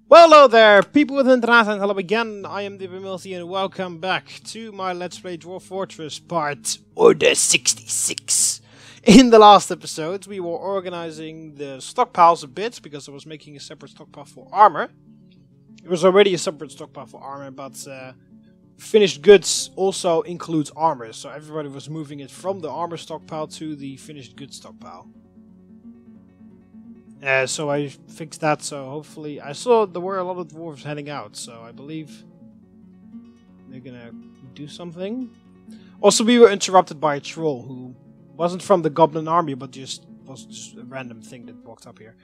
Well, hello there, people with internet, and hello again. I am TheMBmulti, and welcome back to my Let's Play Dwarf Fortress part Order 66. In the last episodes, we were organizing the stockpiles a bit because I was making a separate stockpile for armor. It was already a separate stockpile for armor, but finished goods also includes armor, so everybody was moving it from the armor stockpile to the finished goods stockpile. So I fixed that, so hopefully... I saw there were a lot of dwarves heading out, so I believe they're gonna do something. Also, we were interrupted by a troll who wasn't from the goblin army, but was just a random thing that walked up here.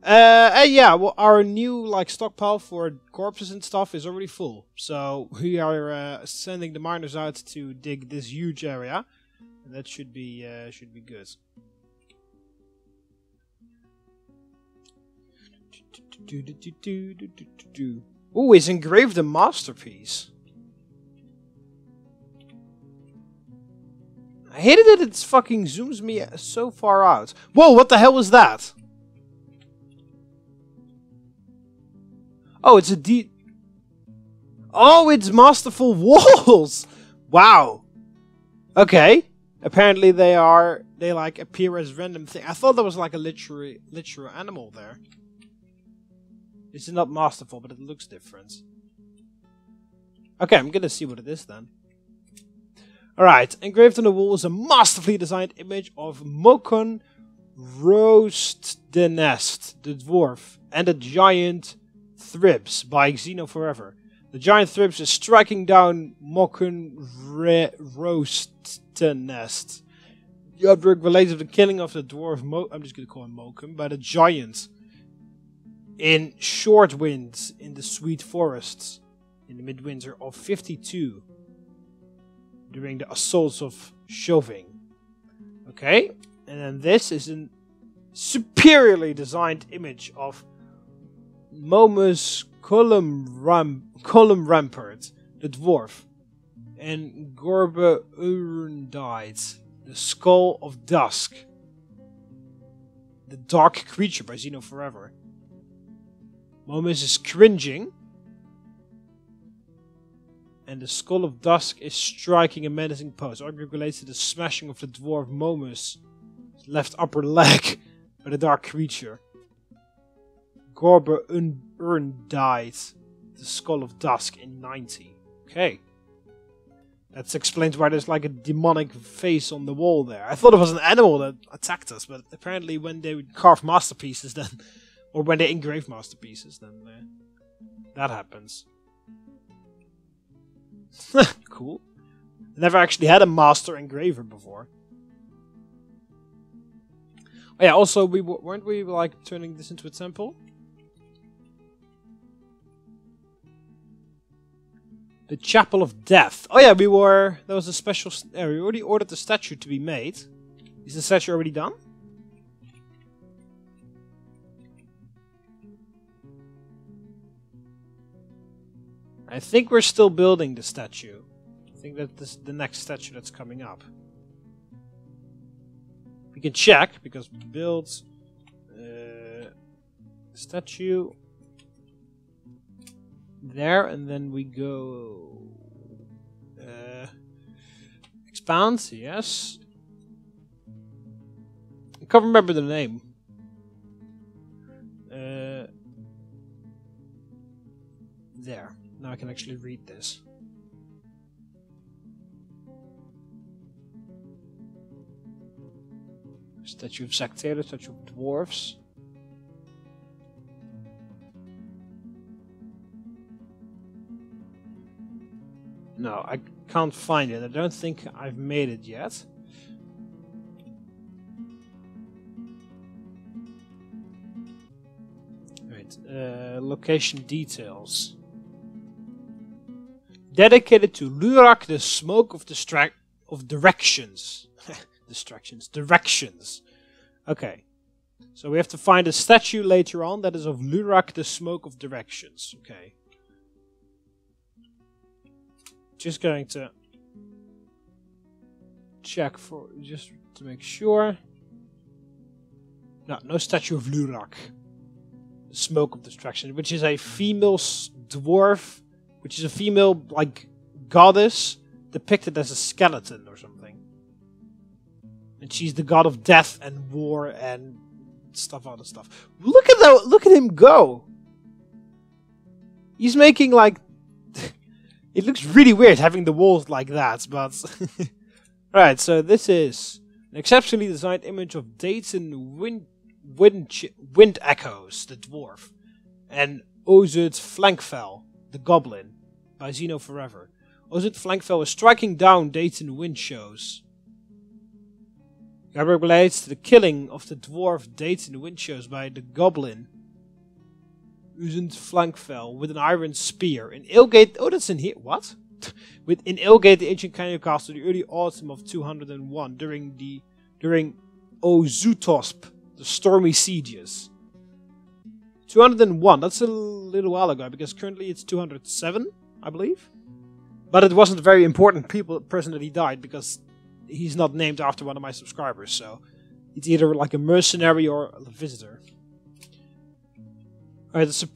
Yeah, well, our new stockpile for corpses and stuff is already full. So we are sending the miners out to dig this huge area. And that should be good. Ooh, it's engraved a masterpiece. I hated that it fucking zooms me so far out. Whoa, what the hell was that? Oh, it's a Oh, it's masterful walls! Wow. Okay. Apparently they appear as random things. I thought there was like a literal animal there. It's not masterful, but it looks different. Okay, I'm gonna see what it is then. Alright, engraved on the wall is a masterfully designed image of Mokon Roast the Nest, the dwarf, and the giant Thribs by Xeno Forever. The giant Thribs is striking down Mokon Roast the Nest. The artwork relates to the killing of the dwarf I'm just gonna call him Mokon by the giant. In short winds in the sweet forests in the midwinter of 52 during the assaults of Shoving. Okay, and then this is a superiorly designed image of Momus Column Rampart, the dwarf, and Gorbe Urundite, the skull of dusk, the dark creature by Xeno Forever. Momus is cringing, and the skull of dusk is striking a menacing pose. Arguably relates to the smashing of the dwarf Momus' left upper leg by the dark creature. Gorbe Urndite, the skull of dusk in 90. Okay. That explains why there's like a demonic face on the wall there. I thought it was an animal that attacked us, but apparently when they would carve masterpieces then... Or when they engrave masterpieces, then that happens. Cool. I never actually had a master engraver before. Oh yeah, also, weren't we turning this into a temple? The Chapel of Death. Oh yeah, we were... There was a special... we already ordered the statue to be made. Is the statue already done? I think we're still building the statue. I think that this is the next statue that's coming up. We can check, because we build statue there, and then we go expand, yes. I can't remember the name. There. Now I can actually read this. Statue of Zactator, statue of dwarves. No, I can't find it. I don't think I've made it yet. Right, location details. Dedicated to Lurak, the smoke of directions. Directions. Okay. So we have to find a statue later on that is of Lurak, the smoke of directions. Okay. Just going to check just to make sure. No statue of Lurak. Smoke of Destruction, which is a female dwarf, which is a female, like, goddess depicted as a skeleton or something. And she's the god of death and war and other stuff. Look at him go! He's making, like... It looks really weird having the walls like that, but... Alright, so this is an exceptionally designed image of Dayton Wind Echoes, the dwarf, and Ozud Flankfell, the goblin, by Xeno Forever. Ozud Flankfell is striking down Dayton Wind Shows. The artwork relates to the killing of the dwarf Dayton Wind Shows by the goblin Ozud Flankfell with an iron spear in Ilgate. Oh, that's in here. What? In Ilgate, the ancient canyon castle, the early autumn of 201, during Ozutosp, the stormy sieges. 201. That's a little while ago, because currently it's 207, I believe. But it wasn't a very important person that he died, because he's not named after one of my subscribers, so it's either like a mercenary or a visitor. Alright, it's a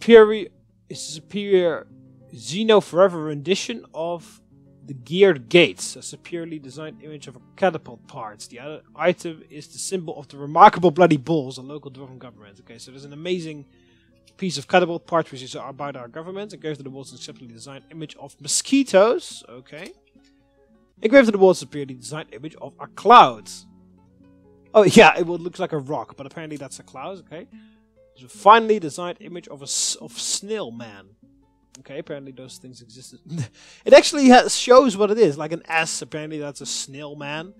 superior Xeno Forever rendition of the Geared Gates, a superiorly designed image of a catapult parts. The other item is the symbol of the remarkable bloody bulls, a local dwarven government. Okay, so there's an amazing piece of catapult parts which is about our government. Engraved to the walls, an exceptionally designed image of mosquitoes. Okay. Engraved to the walls, a superiorly designed image of a cloud. Oh yeah, it looks like a rock, but apparently that's a cloud. Okay. There's a finely designed image of Snail Man. Okay, apparently those things existed. It actually shows what it is, like an S, apparently that's a snail man.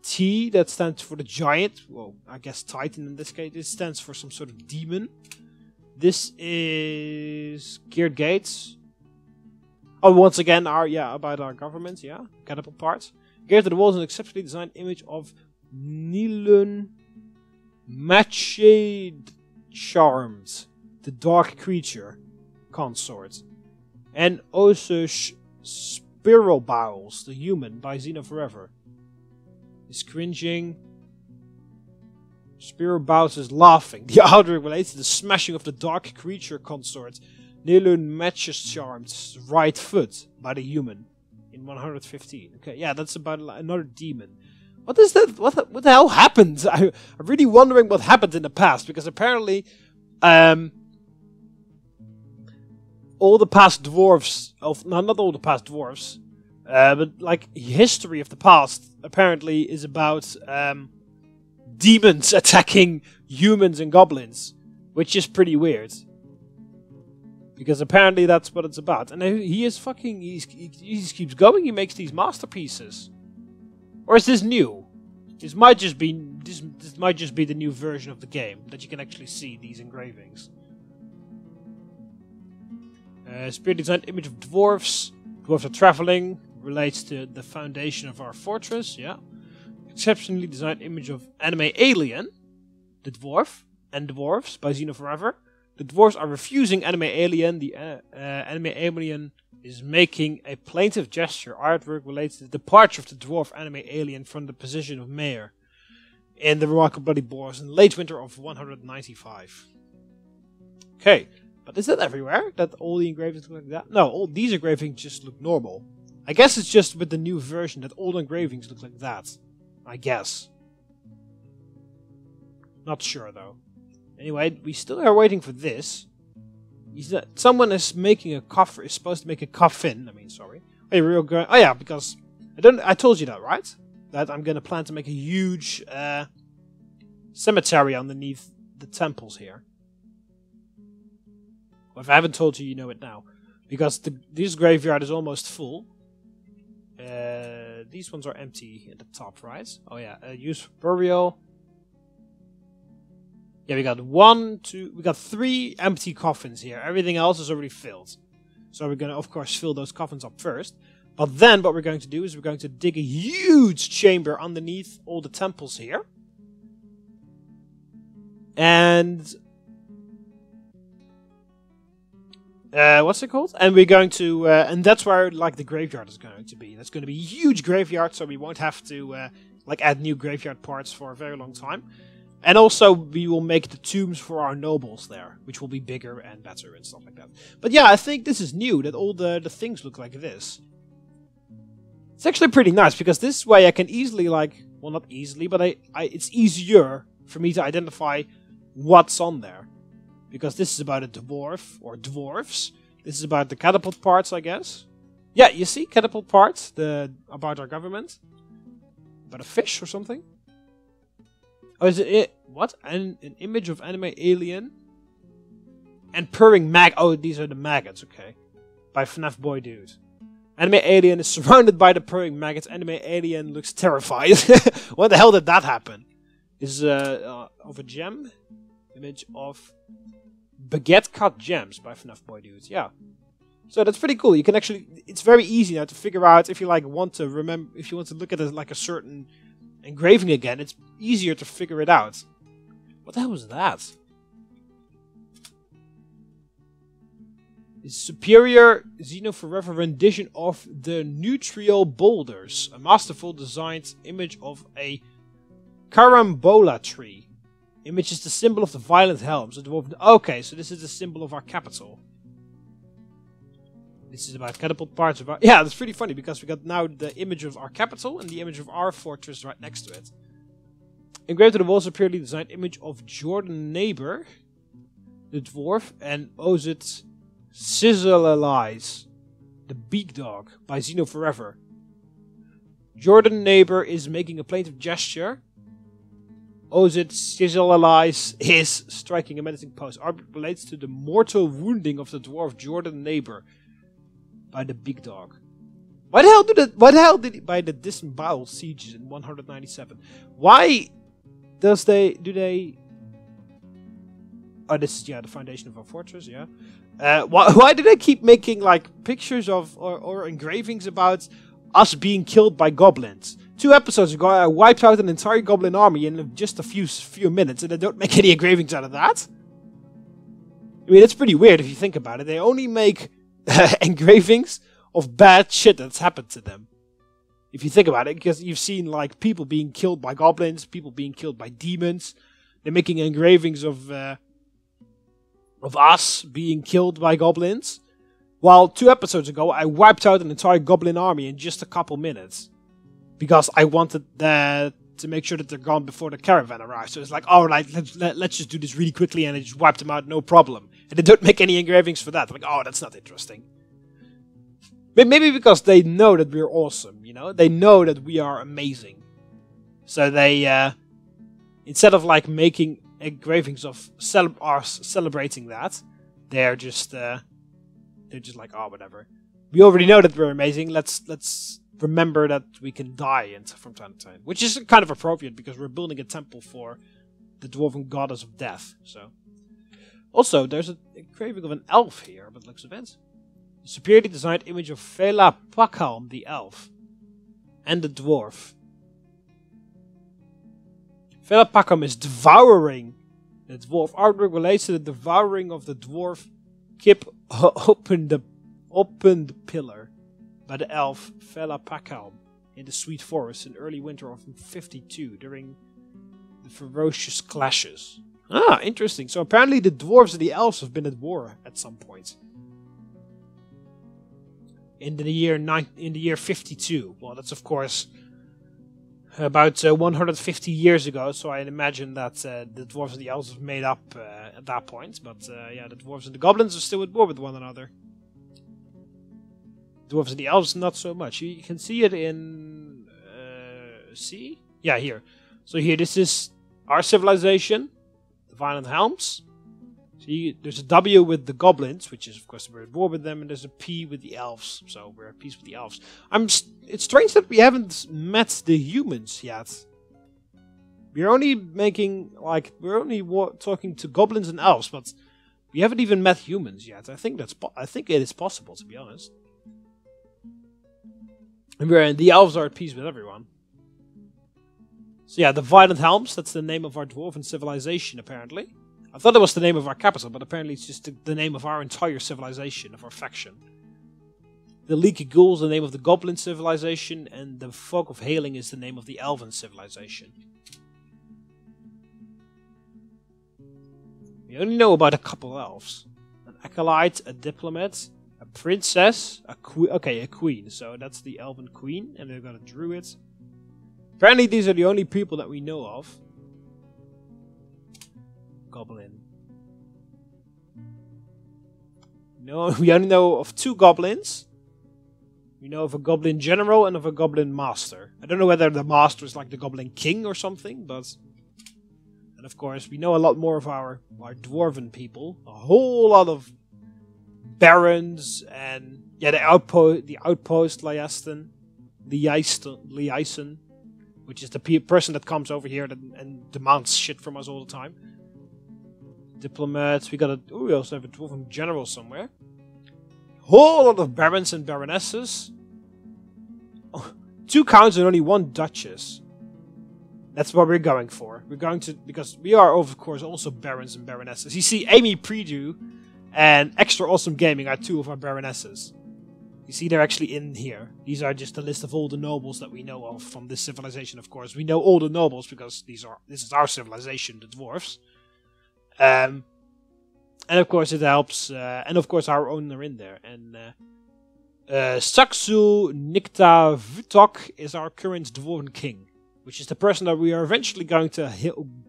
T, that stands for the giant, well, I guess Titan in this case. It stands for some sort of demon. This is Geared Gates. Oh, once again, about our government, yeah, catapult parts. Geared to the walls, an exceptionally designed image of Nilun Matchade Charmed, the dark creature consort, and also Spiral Bowels, the human, by Xeno Forever. Is cringing. Spiral Bowels is laughing. The artwork relates to the smashing of the dark creature consort Nilun Matches Charmed's right foot by the human in 115. Okay, yeah, that's about another demon. What is that? What the hell happened? I'm really wondering what happened in the past, because apparently all the past dwarves, not all the past dwarves, but like history of the past apparently is about demons attacking humans and goblins, which is pretty weird. Because apparently that's what it's about. And he just keeps going, he makes these masterpieces. Or is this new? This might just be the new version of the game, that you can actually see these engravings. Spirit designed image of dwarves. Dwarves are traveling. Relates to the foundation of our fortress. Yeah. Exceptionally designed image of anime alien. The dwarf. And dwarves by Xeno Forever. The dwarves are refusing anime alien. The anime alien is making a plaintive gesture. Artwork relates to the departure of the dwarf anime alien from the position of mayor in the remarkable bloody boars in late winter of 195. Okay. But is that everywhere? That all the engravings look like that? No, all these engravings just look normal. I guess it's just with the new version that all the engravings look like that. I guess. Not sure though. Anyway, we still are waiting for this. Someone is making a coffin. Is supposed to make a coffin. Hey, we're going. Oh yeah, because I told you that, right? That I'm gonna plan to make a huge cemetery underneath the temples here. Well, if I haven't told you, you know it now. Because this graveyard is almost full. These ones are empty at the top, right? Oh yeah, use burial. Yeah, we got we got 3 empty coffins here. Everything else is already filled. So we're going to, of course, fill those coffins up first. But then what we're going to do is we're going to dig a huge chamber underneath all the temples here. And what's it called? And we're going to, and that's where like the graveyard is going to be. That's going to be a huge graveyard, so we won't have to like add new graveyard parts for a very long time. And also, we will make the tombs for our nobles there, which will be bigger and better and stuff like that. But yeah, I think this is new, that all the things look like this. It's actually pretty nice, because this way I can easily, like, well, not easily, but it's easier for me to identify what's on there. Because this is about a dwarf, or dwarfs. This is about the catapult parts, I guess. Yeah, you see, catapult parts, about our government. About a fish or something. Oh, is it what? An image of anime alien? And purring mag... Oh, these are the maggots, okay. By FNAF Boy Dude. Anime alien is surrounded by the purring maggots. Anime alien looks terrified. When the hell did that happen? This is of a gem. Image of baguette cut gems by FNAF Boy Dude. Yeah. So that's pretty cool. You can actually... It's very easy now to figure out if you like want to remember... If you want to look at it like a certain... engraving again, it's easier to figure it out. What the hell was that? It's superior Xeno Forever rendition of the Neutral Boulders, a masterful designed image of a carambola tree. Image is the symbol of the violent helms. Okay, so this is the symbol of our capital. This is about catapult parts. Yeah, that's pretty funny because we got now the image of our capital and the image of our fortress right next to it. Engraved on the walls, a purely designed image of Jordan Neighbor, the dwarf, and Ozit Sizzle-Alize, the beak dog, by Xeno Forever. Jordan Neighbor is making a plaintive gesture. Ozit Sizzle-Alize is striking a menacing pose. Art relates to the mortal wounding of the dwarf Jordan Neighbor by the big dog. Why the hell did he by the disemboweled sieges in 197? Why do they oh, this is, yeah, the foundation of our fortress, yeah. Why do they keep making like pictures of or engravings about us being killed by goblins? 2 episodes ago I wiped out an entire goblin army in just a few minutes, and they don't make any engravings out of that. I mean, it's pretty weird if you think about it. They only make engravings of bad shit that's happened to them. If you think about it, because you've seen like people being killed by goblins, people being killed by demons. They're making engravings of us being killed by goblins. While 2 episodes ago, I wiped out an entire goblin army in just a couple minutes. Because I wanted to make sure that they're gone before the caravan arrives. So it's like, alright, let's just do this really quickly, and I just wiped them out, no problem. And they don't make any engravings for that. I'm like, oh, that's not interesting. Maybe because they know that we're awesome, you know? They know that we are amazing. So they, instead of like making engravings of us celebrating that, they're just like, oh, whatever. We already know that we're amazing. Let's remember that we can die from time to time, which is kind of appropriate because we're building a temple for the dwarven goddess of death. So, also there's a engraving of an elf here, but looks a bit. A superiorly designed image of Vela Pakhalm, the elf, and the dwarf. Vela Pakhalm is devouring the dwarf. Artwork relates to the devouring of the dwarf. Kip opened the pillar by the elf Vela Pakhalm in the Sweet Forest in early winter of 52 during the ferocious clashes. Ah, interesting. So apparently the dwarves and the elves have been at war at some point. In the year 52. Well, that's of course about 150 years ago, so I imagine that the dwarves and the elves have made up at that point. But yeah, the dwarves and the goblins are still at war with one another. Dwarves and the elves, not so much. You can see it in... see? Yeah, here. So here, this is our civilization. The Violent Helms. See, there's a W with the goblins, which is, of course, we're at war with them. And there's a P with the elves. So we're at peace with the elves. It's strange that we haven't met the humans yet. We're only making, like, we're only talking to goblins and elves. But we haven't even met humans yet. I think it is possible, to be honest. And the elves are at peace with everyone. So yeah, the Violent Helms, that's the name of our dwarven civilization, apparently. I thought it was the name of our capital, but apparently it's just the name of our entire civilization, of our faction. The Leaky Ghoul is the name of the Goblin civilization, and the Folk of Hailing is the name of the Elven civilization. We only know about a couple elves. An acolyte, a diplomat, a princess, a queen. Okay, a queen. So that's the elven queen, and they've got a druid. Apparently these are the only people that we know of. Goblin. No, we only know of 2 goblins. We know of a goblin general and of a goblin master. I don't know whether the master is like the goblin king or something, but... And of course, we know a lot more of our dwarven people. A whole lot of barons and... Yeah, the outpost Liasten. Which is the person that comes over here and demands shit from us all the time. Diplomats. We also have a dwarven general somewhere. Whole lot of barons and baronesses. Oh, 2 counts and only 1 duchess. That's what we're going for. We're going to, because we are of course also barons and baronesses. You see, Amy Predu and Extra Awesome Gaming are 2 of our baronesses. You see, they're actually in here. These are just a list of all the nobles that we know of from this civilization. Of course, we know all the nobles because this is our civilization, the dwarfs. And of course it helps, and of course our own are in there. And Saxu Nikta Vutok is our current Dwarven king, which is the person that we are eventually going to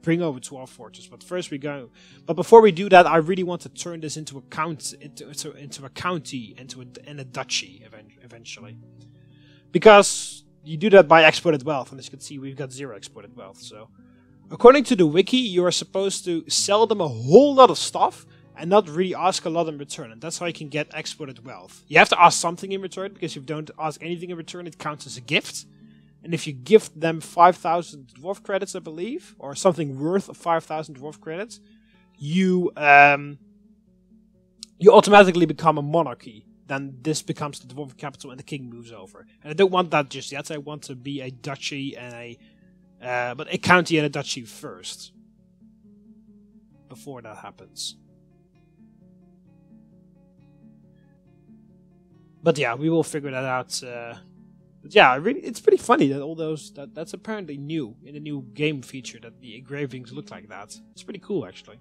bring over to our fortress. But first but before we do that, I really want to turn this into a county, and a duchy eventually, because you do that by exported wealth, and as you can see, we've got 0 exported wealth. So. According to the wiki, you are supposed to sell them a whole lot of stuff and not really ask a lot in return. And that's how you can get exported wealth. You have to ask something in return, because if you don't ask anything in return, it counts as a gift. And if you gift them 5,000 dwarf credits, I believe, or something worth of 5,000 dwarf credits, you automatically become a monarchy. Then this becomes the dwarven capital and the king moves over. And I don't want that just yet. I want to be a duchy and but a county and a duchy first. Before that happens. But yeah, we will figure that out. But yeah, it's pretty funny that all those... That's apparently new. In a new game feature that the engravings look like that. It's pretty cool, actually.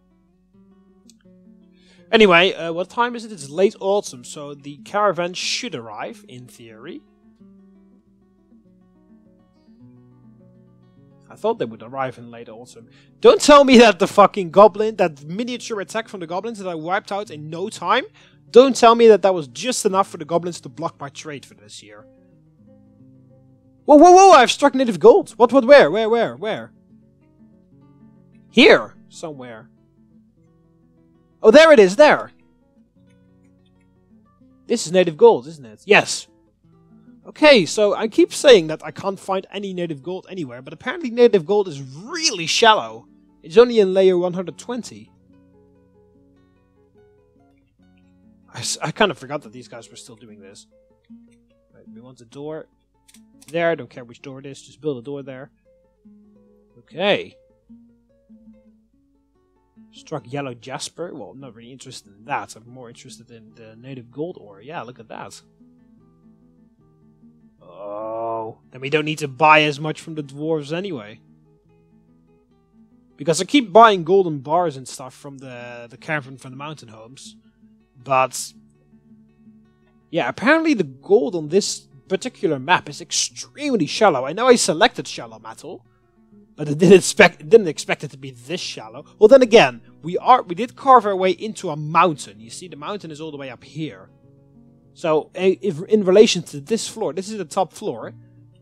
Anyway, what time is it? It's late autumn, so the caravan should arrive, in theory. I thought they would arrive in late autumn. Don't tell me that the fucking goblin, that miniature attack from the goblins that I wiped out in no time, don't tell me that was just enough for the goblins to block my trade for this year. Whoa, whoa, whoa, I've struck native gold. What, where? Here, somewhere. Oh, there it is, there. This is native gold, isn't it? Yes. Okay, so I keep saying that I can't find any native gold anywhere, but apparently native gold is really shallow. It's only in layer 120. I kind of forgot that these guys were still doing this. Right, we want a door there. I don't care which door it is, just build a door there. Okay. Struck yellow jasper. Well, I'm not really interested in that. I'm more interested in the native gold ore. Yeah, look at that. Oh, then we don't need to buy as much from the dwarves anyway. Because I keep buying golden bars and stuff from the caravan from the mountain homes. But yeah, apparently the gold on this particular map is extremely shallow. I know I selected shallow metal, but I didn't expect it to be this shallow. Well, then again, we did carve our way into a mountain. You see, the mountain is all the way up here. So, if in relation to this floor, this is the top floor.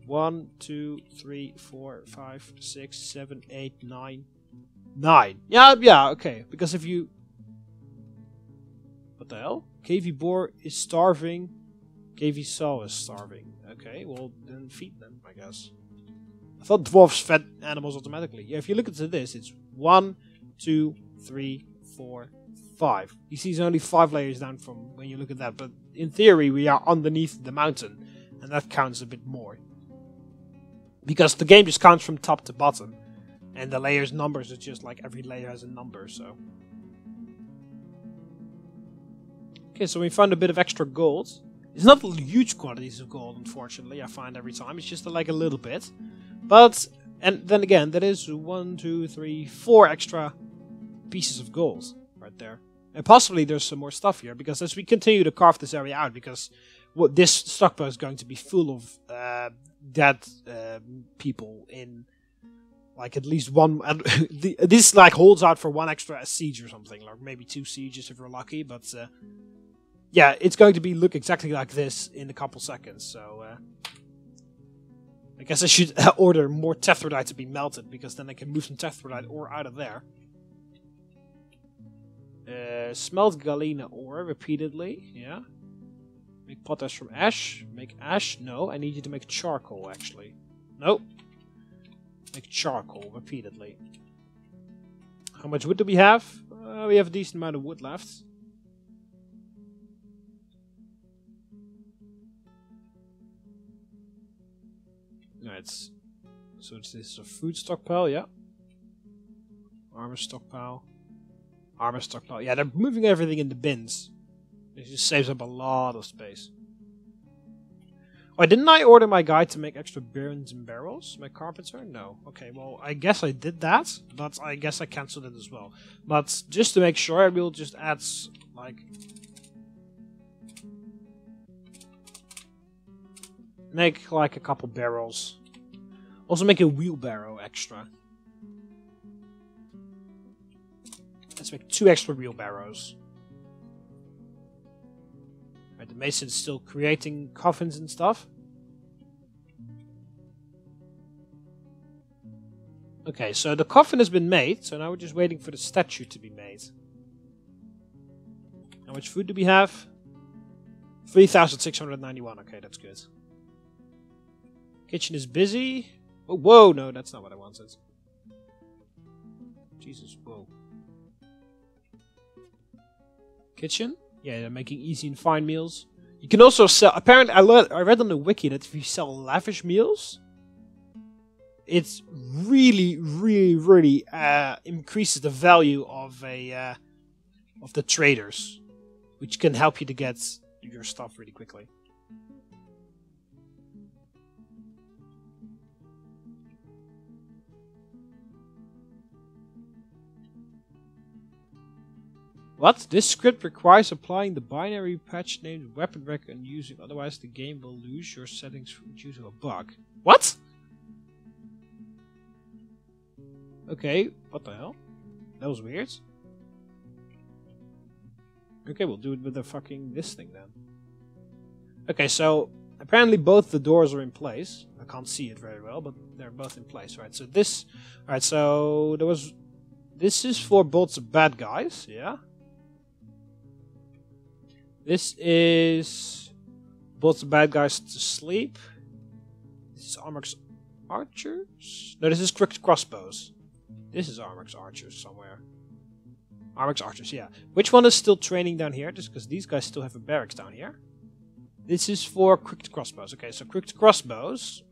1, 2, 3, 4, 5, 6, 7, 8, 9. 9. Yeah, okay. Because if you... What the hell? KV Boar is starving. KV Saw is starving. Okay, well, then feed them, I guess. I thought dwarves fed animals automatically. Yeah, if you look at this, it's 1, 2, 3, 4, 5. You see, there's only 5 layers down from when you look at that. But in theory, we are underneath the mountain. And that counts a bit more. Because the game just counts from top to bottom. And the layers numbers is just like every layer has a number, so... Okay, so we found a bit of extra gold. It's not huge quantities of gold, unfortunately, I find every time. It's just like a little bit. But, and then again, that is 1, 2, 3, 4 extra pieces of gold. right there. And possibly there's some more stuff here, because as we continue to carve this area out, because this stockpile is going to be full of dead people in like at least one. This like holds out for one extra siege or something, like maybe 2 sieges if we're lucky. But yeah, it's going to look exactly like this in a couple seconds. So I guess I should order more tephrodite to be melted, because then I can move some tephrodite ore out of there. Smelt galena ore repeatedly, yeah. Make potash from ash. Make ash. No, I need you to make charcoal, actually. Nope. Make charcoal repeatedly. How much wood do we have? We have a decent amount of wood left. Alright. So this is a food stockpile, yeah. Armor stockpile. Armor stockpile. Yeah, they're moving everything in the bins. It just saves up a lot of space. Oh, didn't I order my guy to make extra bins and barrels? My carpenter? No. Okay, well, I guess I did that, but I guess I cancelled it as well. But just to make sure, I will just add, like... Make, like, a couple barrels. Also make a wheelbarrow extra. Let's make 2 extra wheelbarrows. Right, the mason is still creating coffins and stuff. Okay, so the coffin has been made, so now we're just waiting for the statue to be made. How much food do we have? 3,691. Okay, that's good. Kitchen is busy. Oh, whoa, no, that's not what I wanted. Jesus, whoa. Kitchen? Yeah, they're making easy and fine meals. You can also sell... Apparently, I read on the wiki that if you sell lavish meals, it's really increases the value of the traders, which can help you to get your stuff really quickly. What? This script requires applying the binary patch named weapon record and using, otherwise the game will lose your settings due to a bug. What? Okay, what the hell? That was weird. Okay, we'll do it with the fucking this thing then. Okay, so apparently both the doors are in place. I can't see it very well, but they're both in place, right? So this, alright, so there was, this is for bolts of bad guys, yeah. This is bolts of bad guys to sleep. This is Armor's archers. No, this is crooked crossbows. This is Armor's archers somewhere. Armor's archers, yeah. Which one is still training down here? Just because these guys still have a barracks down here. This is for crooked crossbows. Okay, so crooked crossbows.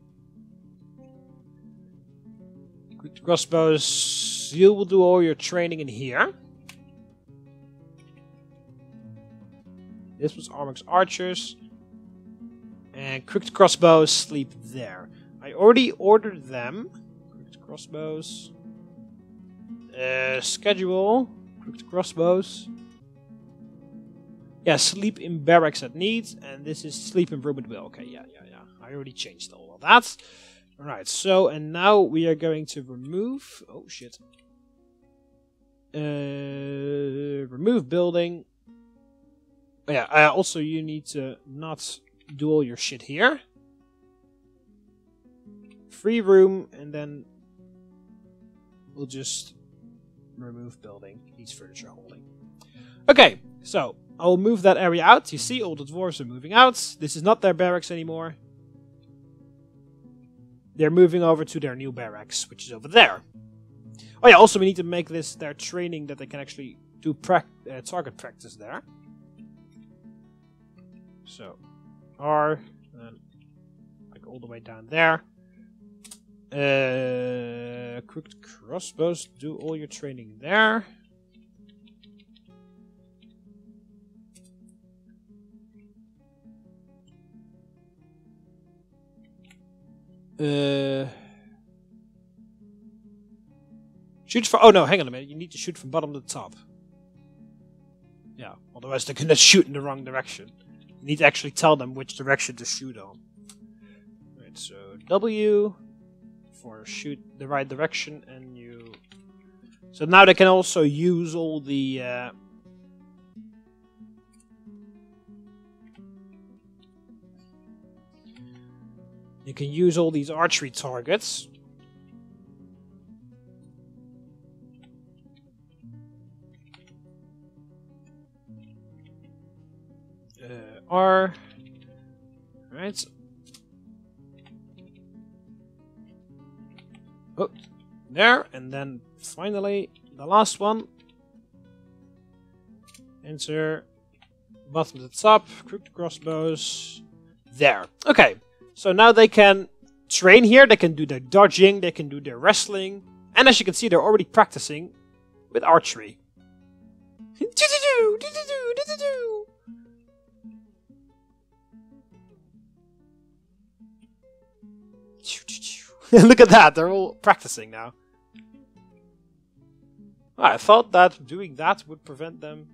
Crooked crossbows. You will do all your training in here. This was Armor's archers. And crooked crossbows sleep there. I already ordered them. Crooked crossbows. Schedule. Crooked crossbows. Yeah, sleep in barracks at need. And this is sleep in room at will. Okay, yeah. I already changed all of that. Alright, so, and now we are going to remove... Oh, shit. Remove building. Oh, yeah, also you need to not do all your shit here. Free room, and then we'll just remove building. Needs furniture holding. Okay, so I'll move that area out. You see, all the dwarves are moving out. This is not their barracks anymore. They're moving over to their new barracks, which is over there. Oh yeah, also we need to make this their training that they can actually do target practice there. So, R, and like all the way down there. Crooked crossbows, do all your training there. Shoot from... Oh no, hang on a minute. You need to shoot from bottom to top. Yeah, otherwise they're gonna shoot in the wrong direction. You need to actually tell them which direction to shoot on. Right, so W for shoot the right direction, and you... So now they can also use all the... You can use all these archery targets. R. Right. Oh, there, and then finally the last one. Enter. Bottom to the top. Crooked crossbows. There. Okay. So now they can train here. They can do their dodging. They can do their wrestling. And as you can see, they're already practicing with archery. Look at that, they're all practicing now. I thought that doing that would prevent them.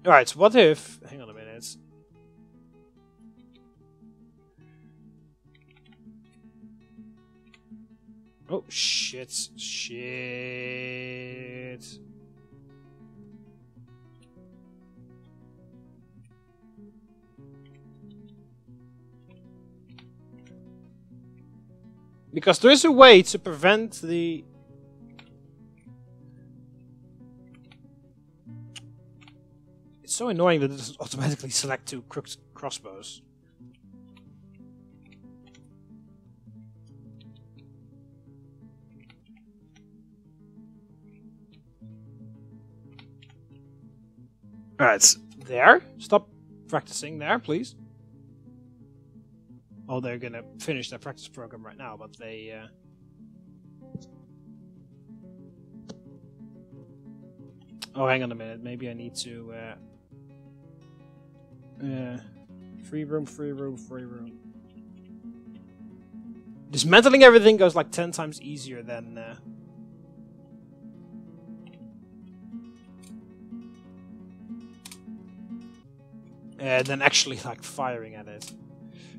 Alright, so what if... Hang on a minute. Oh, shit. Shit. Because there is a way to prevent the... It's so annoying that it doesn't automatically select 2 crooked crossbows. Alright, there. Stop practicing there, please. Oh, they're gonna finish their practice program right now, but they... Oh, hang on a minute. Maybe I need to... Free room, free room, free room. Dismantling everything goes like 10 times easier than... than actually like firing at it.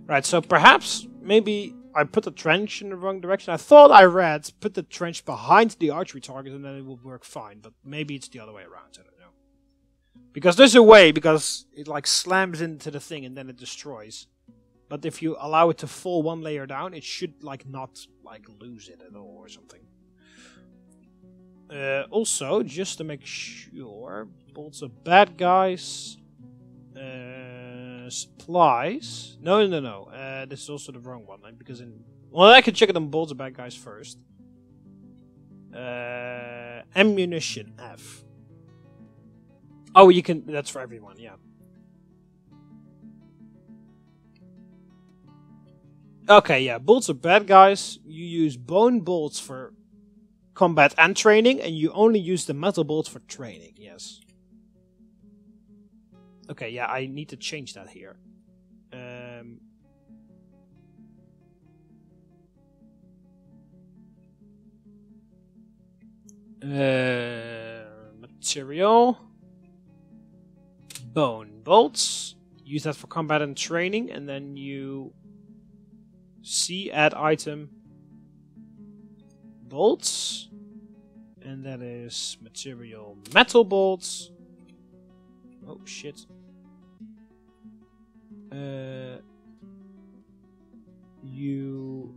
Right, so perhaps, maybe I put the trench in the wrong direction. I thought I read, put the trench behind the archery target and then it will work fine. But maybe it's the other way around, I don't know. Because there's a way, because it like slams into the thing and then it destroys. But if you allow it to fall one layer down, it should like not like lose it at all or something. Also, just to make sure, bolts of bad guys... supplies. No. This is also the wrong one. Because in... Well, I can check it on bolts of bad guys first. Ammunition, F. Oh, you can... That's for everyone, yeah. Okay, yeah. Bolts of bad guys. You use bone bolts for combat and training, and you only use the metal bolts for training, yes. Okay, yeah, I need to change that here. Material. Bone bolts. Use that for combat and training, and then you see add item bolts. And that is material metal bolts. Oh shit. You...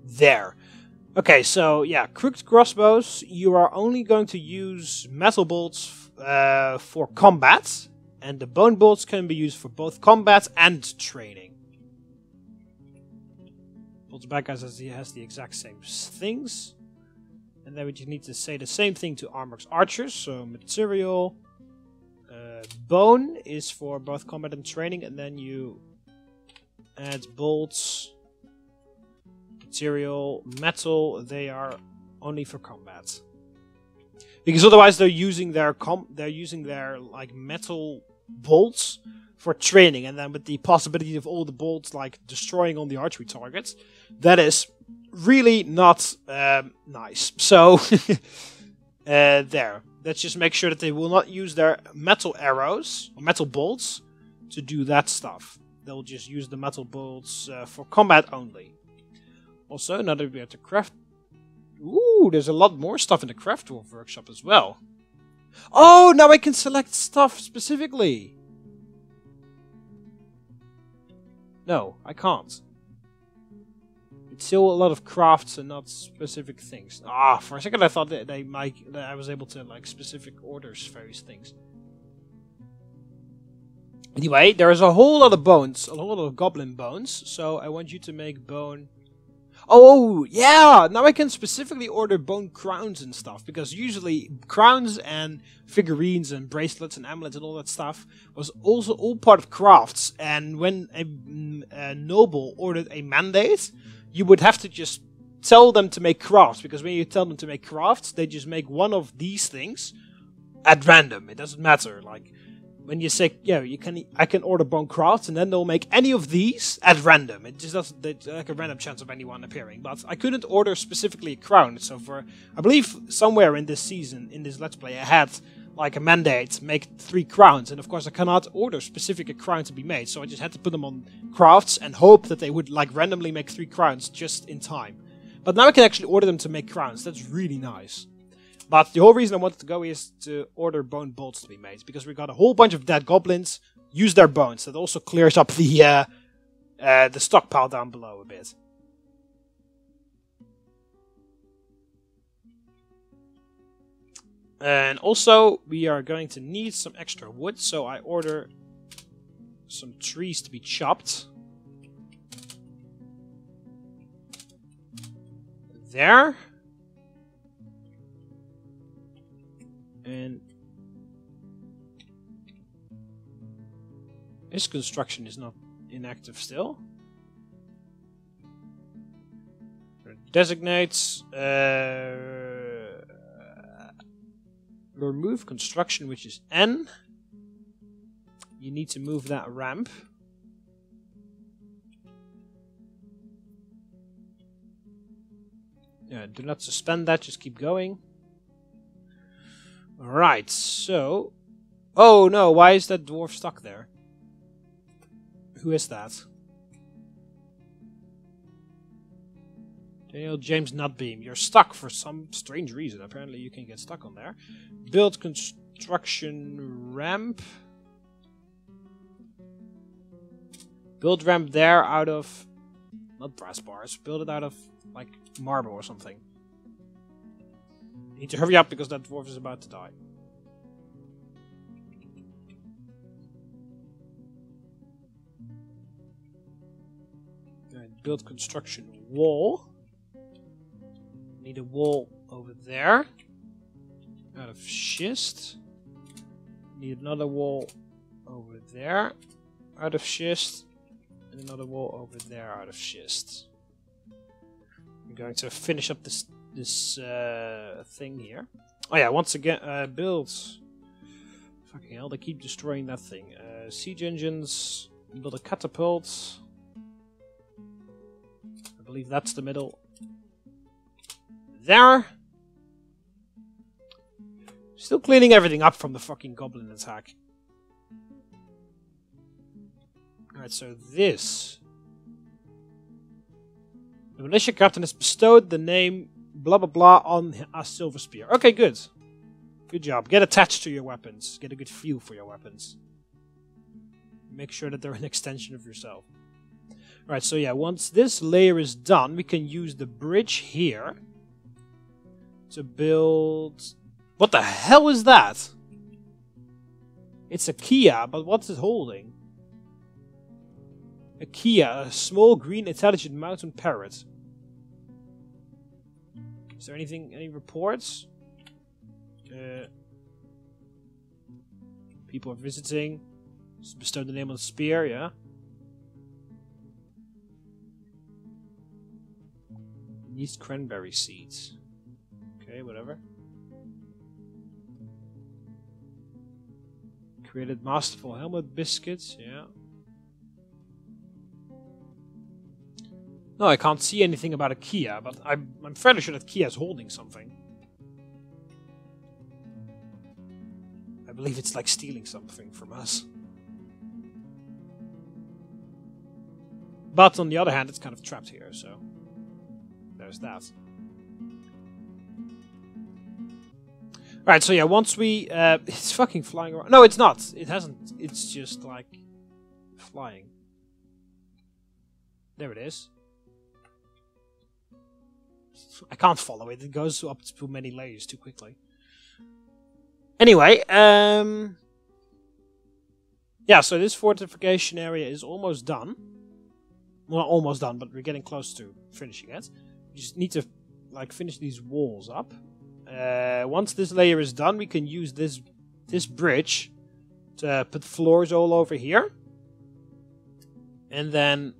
There. Okay, so yeah, crooked crossbows, you are only going to use metal bolts for combat, and the bone bolts can be used for both combat and training. Bolts of bad guys has the exact same things. And then we just need to say the same thing to Armor's archers, so material... bone is for both combat and training, and then you add bolts, material, metal. They are only for combat, because otherwise they're using their like metal bolts for training, and then with the possibility of all the bolts like destroying on the archery targets, that is really not nice. So there. Let's just make sure that they will not use their metal arrows or metal bolts to do that stuff. They'll just use the metal bolts for combat only. Also, now that we have to craft... Ooh, there's a lot more stuff in the craft workshop as well. Oh, now I can select stuff specifically. No, I can't. It's still a lot of crafts and not specific things. Ah, for a second I thought that I was able to like specific orders various things. Anyway, there is a whole lot of bones, a whole lot of goblin bones. So I want you to make bone. Oh yeah! Now I can specifically order bone crowns and stuff, because usually crowns and figurines and bracelets and amulets and all that stuff was also all part of crafts. And when a noble ordered a mandate, you would have to just tell them to make crafts, because when you tell them to make crafts, they just make one of these things at random. It doesn't matter. Like when you say, yeah, I can order bone crafts, and then they'll make any of these at random. It just doesn't, there's like a random chance of anyone appearing. But I couldn't order specifically a crown. So I believe somewhere in this season, in this Let's Play, I had like a mandate, make 3 crowns. And of course I cannot order specific a crown to be made. So I just had to put them on crafts and hope that they would like randomly make 3 crowns just in time. But now I can actually order them to make crowns. That's really nice. But the whole reason I wanted to go is to order bone bolts to be made, because we got a whole bunch of dead goblins. Use their bones. That also clears up the stockpile down below a bit. And also we are going to need some extra wood, so I order some trees to be chopped. There. And this construction is not inactive still. Designates remove construction, which is N. You need to move that ramp. Yeah, do not suspend that, just keep going. Alright, so... Oh no, why is that dwarf stuck there? Who is that? Daniel James Nutbeam, you're stuck for some strange reason. Apparently you can get stuck on there. Build construction ramp. Build ramp there out of... Not brass bars. Build it out of, like, marble or something. You need to hurry up because that dwarf is about to die. Right, build construction wall. Need a wall over there. Out of schist. Need another wall over there. Out of schist. And another wall over there out of schist. I'm going to finish up this thing here. Oh yeah, once again, build. Fucking hell, they keep destroying that thing. Siege engines. Build a catapult. I believe that's the middle. There. Still cleaning everything up from the fucking goblin attack. Alright, so this. The militia captain has bestowed the name blah blah blah on a silver spear. Okay, good. Good job. Get attached to your weapons. Get a good feel for your weapons. Make sure that they're an extension of yourself. Alright, so yeah, once this layer is done, we can use the bridge here to build... What the hell is that? It's a Kia, but what's it holding? A Kia, a small green intelligent mountain parrot. Is there anything, any reports? People are visiting. Just bestowed the name on the spear, yeah. Needs cranberry seeds. Okay, whatever. Created masterful helmet biscuits, yeah. No, I can't see anything about a Kia, but I'm fairly sure that Kia is holding something. I believe it's like stealing something from us. But on the other hand, it's kind of trapped here, so there's that. Right, so yeah, once we... it's fucking flying around. No, it's not. It hasn't. It's just like flying. There it is. I can't follow it. It goes up too many layers too quickly. Anyway, yeah, so this fortification area is almost done. Well, not almost done, but we're getting close to finishing it. We just need to like finish these walls up. Once this layer is done, we can use this bridge to put floors all over here. And then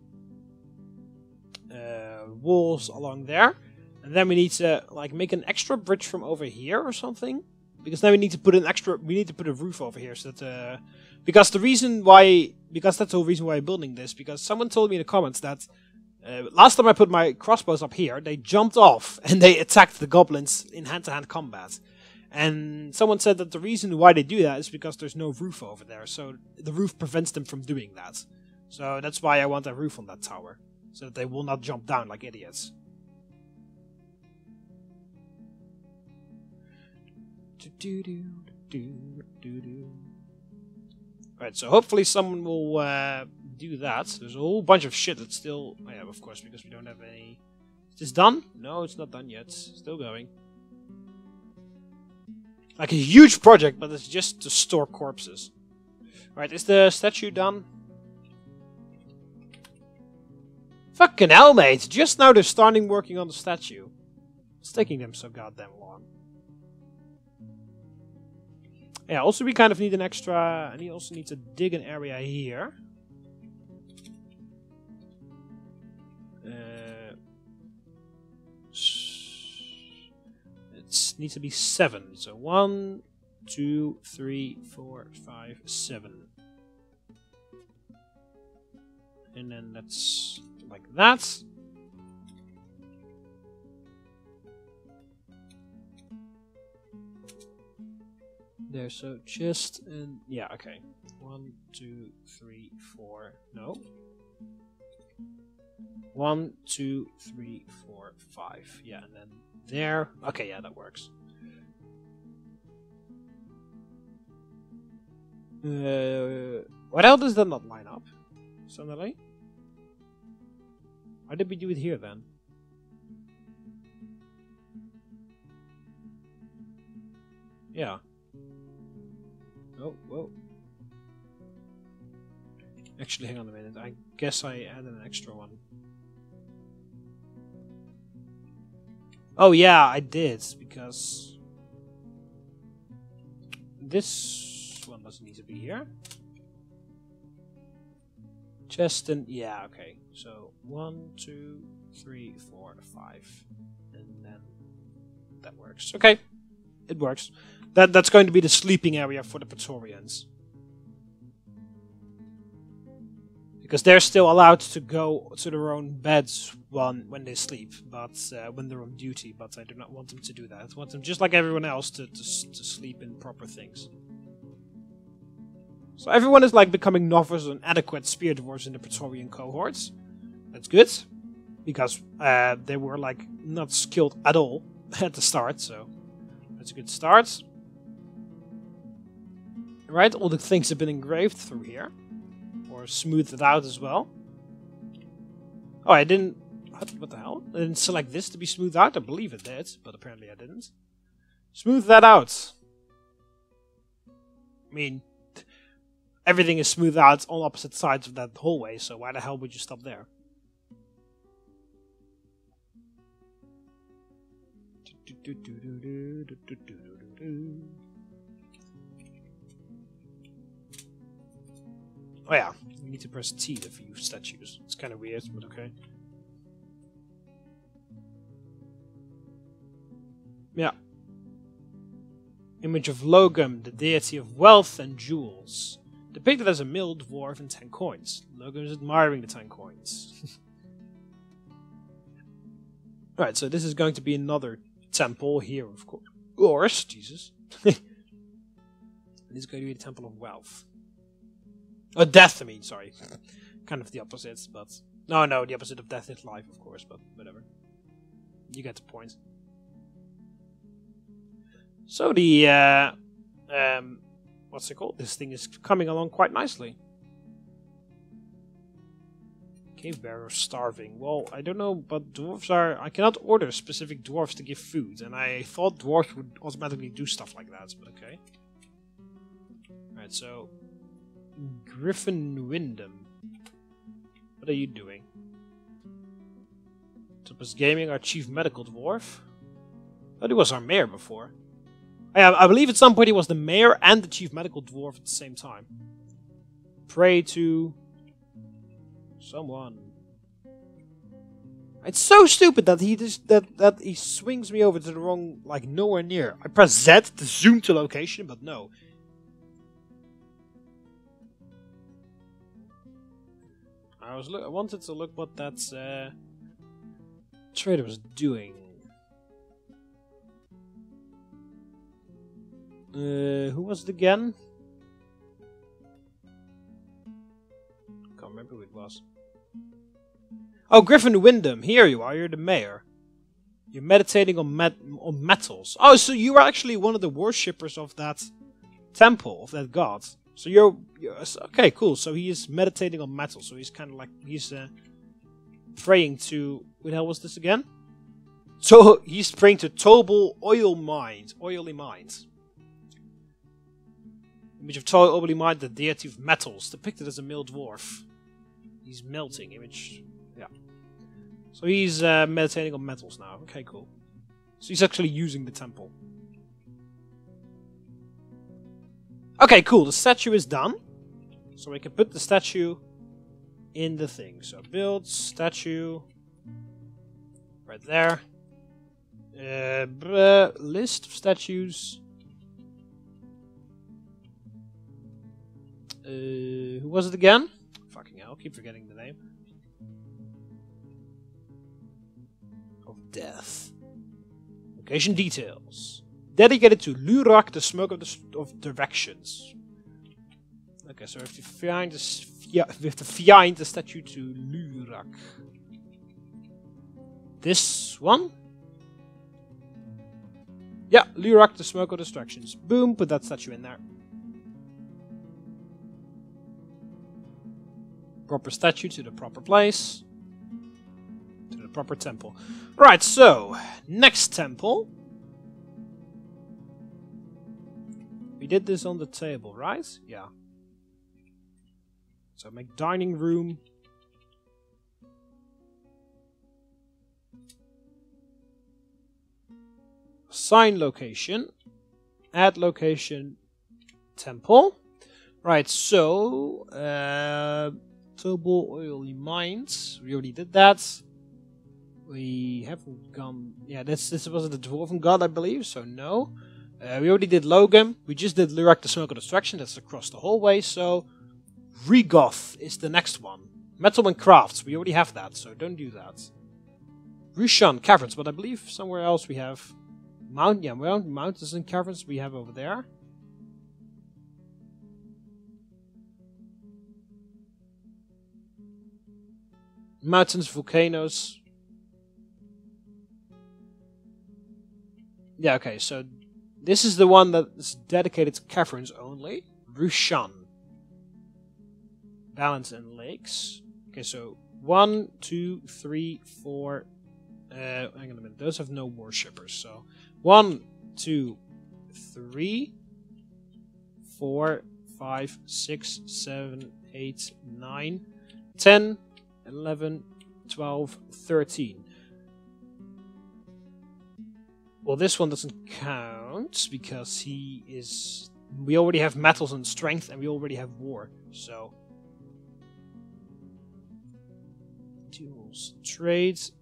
walls along there. And then we need to like make an extra bridge from over here or something. Because then we need to put a roof over here so that because that's the whole reason why I'm building this, because someone told me in the comments that last time I put my crossbows up here, they jumped off and they attacked the goblins in hand-to-hand combat. And someone said that the reason why they do that is because there's no roof over there, so the roof prevents them from doing that. So that's why I want a roof on that tower, so that they will not jump down like idiots. Right, so hopefully someone will do that. There's a whole bunch of shit that's still... Oh yeah, of course, because we don't have any... Is this done? No, it's not done yet. Still going. Like a huge project, but it's just to store corpses. Right, is the statue done? Fucking hell, mate! Just now they're starting working on the statue. It's taking them so goddamn long. Yeah, also we kind of need an extra... And he also needs to dig an area here. It needs to be 7. So 1, 2, 3, 4, 5, 7. And then that's like that. There, so just and yeah, okay. 1, 2, 3, 4. No. 1, 2, 3, 4, 5. Yeah, and then there. Okay, yeah, that works. What else does that not line up? Suddenly? Why did we do it here then? Yeah. Oh, whoa. Actually, hang on a minute. I guess I added an extra one. Oh yeah, I did, because this one doesn't need to be here. Just in, yeah, okay. So 1, 2, 3, 4, 5, and then that works. Okay, it works. That's going to be the sleeping area for the Praetorians. Because they're still allowed to go to their own beds when they sleep, but when they're on duty. But I do not want them to do that. I want them, just like everyone else, to sleep in proper things. So everyone is like becoming novice and adequate spear dwarves in the Praetorian cohorts. That's good, because they were like not skilled at all at the start. So that's a good start. Right, all the things have been engraved through here. Or smoothed out as well. Oh, I didn't... What the hell? I didn't select this to be smoothed out? I believe it did, but apparently I didn't. Smooth that out. I mean, everything is smoothed out on opposite sides of that hallway, so why the hell would you stop there? Oh yeah, you need to press T to view statues. It's kind of weird, but okay. Yeah. Image of Logum, the deity of wealth and jewels. Depicted as a male dwarf and 10 coins. Logum is admiring the 10 coins. Alright, so this is going to be another temple here, of course. Jesus. This is going to be the Temple of Wealth. Oh, death, I mean, sorry. Kind of the opposite, but... No, the opposite of death is life, of course, but whatever. You get the point. So the, what's it called? This thing is coming along quite nicely. Cave bearer starving. Well, I don't know, but dwarves are... I cannot order specific dwarves to give food, and I thought dwarves would automatically do stuff like that, but okay. Alright, so... Griffin Wyndham. What are you doing? Topaz Gaming, our chief medical dwarf. But he was our mayor before. I believe at some point he was the mayor and the chief medical dwarf at the same time. Pray to... someone. It's so stupid that he just that he swings me over to the wrong, like nowhere near. I press Z to zoom to location, but no. I wanted to look what that trader was doing. Who was it again? Can't remember who it was. Oh, Griffin Wyndham. Here you are. You're the mayor. You're meditating on metals. Oh, so you are actually one of the worshippers of that temple, of that god. So you're okay, cool. So he is meditating on metal. So he's kind of like he's praying to. What the hell was this again? So he's praying to Tobal oily mines. Image of Tobal oily mine, the deity of metals, depicted as a male dwarf. He's melting. Image, yeah. So he's meditating on metals now. Okay, cool. So he's actually using the temple. Okay, cool. The statue is done. So we can put the statue in the thing. So build statue. Right there. List of statues. Who was it again? Fucking hell, keep forgetting the name. Of death. Location details. Dedicated to Lurak, the smoke of directions. Okay, so we have to find the statue to Lurak. This one? Yeah, Lurak, the smoke of distractions. Boom, put that statue in there. Proper statue to the proper place. To the proper temple. Right, so, next temple. We did this on the table, right? Yeah. So make dining room. Assign location. Add location. Temple. Right, so... Tobal oily mines. We already did that. We haven't gone... Yeah, this was the Dwarven God, I believe, so no. We already did Logum. We just did Lurak, the Smoke of Destruction. That's across the hallway, so... Regoth is the next one. Metal and Crafts. We already have that, so don't do that. Rushan, Caverns, but I believe somewhere else we have... mountains and caverns we have over there. Mountains, volcanoes. Yeah, okay, so this is the one that's dedicated to caverns only. Rushan. Balance and lakes. Okay, so 1, 2, 3, 4. Hang on a minute, those have no worshippers, so 1, 2, 3, 4, 5, 6, 7, 8, 9, 10, 11, 12, 13. Well, this one doesn't count because he is... We already have metals and strength and we already have war, so... Duels, trades...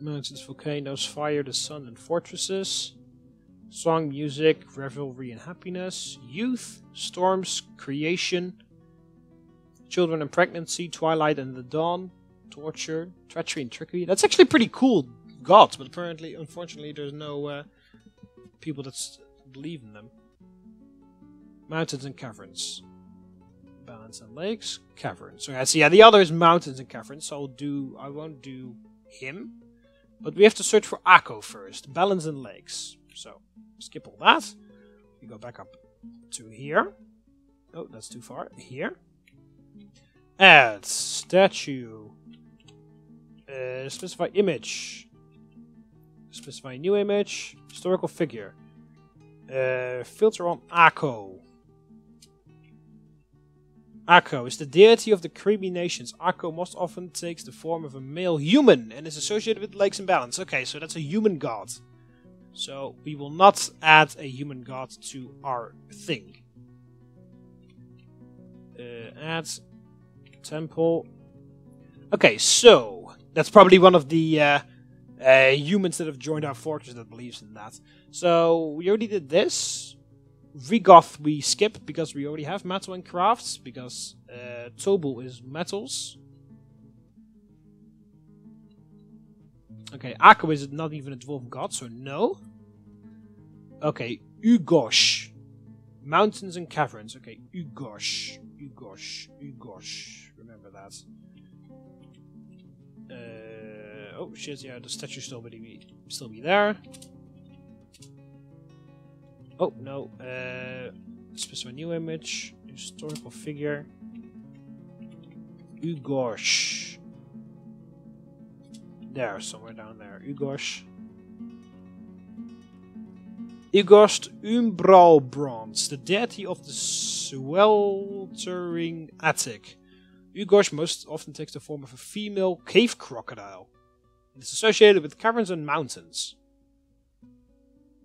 Mountains, volcanoes, fire, the sun, and fortresses. Song, music, revelry, and happiness. Youth, storms, creation. Children and pregnancy, twilight and the dawn. Torture, treachery, and trickery. That's actually pretty cool gods, but apparently, unfortunately, there's no people that believe in them. Mountains and caverns. Balance and lakes, caverns. So yeah, the other is mountains and caverns, so I won't do him. But we have to search for Akko first. Balance and lakes. So, skip all that. We go back up to here. Oh, that's too far. Here. Add statue. Specify image. Specify new image. Historical figure. Filter on Akko. Akko is the deity of the Creamy nations. Akko most often takes the form of a male human and is associated with lakes and balance. Okay, so that's a human god. So we will not add a human god to our thing. Add temple. Okay, so that's probably one of the humans that have joined our fortress that believes in that. So we already did this. Regoth we skip because we already have metal and crafts, because Tobul is metals. Okay, Akko is not even a dwarven god, so no. Okay, Ugosh. Mountains and caverns. Okay, Ugosh. Remember that. Oh shit, yeah, the statue still be there. Oh, no. Specify new image. Historical figure. Ugosh. There, somewhere down there. Ugosh. Ugost Umbral Bronze, the deity of the sweltering attic. Ugosh most often takes the form of a female cave crocodile. It is associated with caverns and mountains.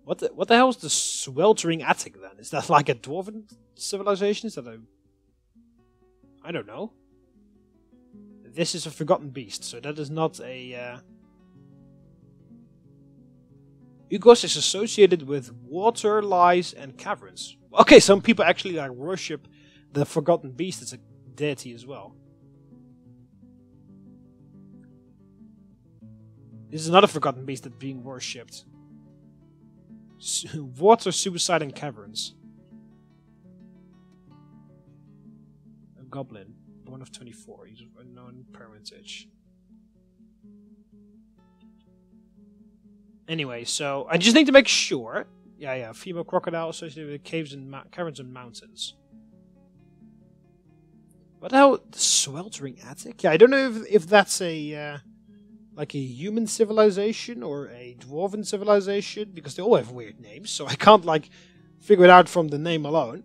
What the hell is the sweltering attic then? Is that like a dwarven civilization? Is that I don't know. This is a forgotten beast, so that is not a... Ugos is associated with water, lies, and caverns. Okay, some people actually like worship the forgotten beast as a deity as well. This is another forgotten beast that's being worshipped. Water, suicide, and caverns. A goblin, born of 24. He's of unknown parentage. Anyway, so I just need to make sure. Yeah, female crocodile associated with caves and caverns and mountains. What the hell? The sweltering attic? Yeah, I don't know if that's a like a human civilization or a dwarven civilization, because they all have weird names, so I can't like figure it out from the name alone.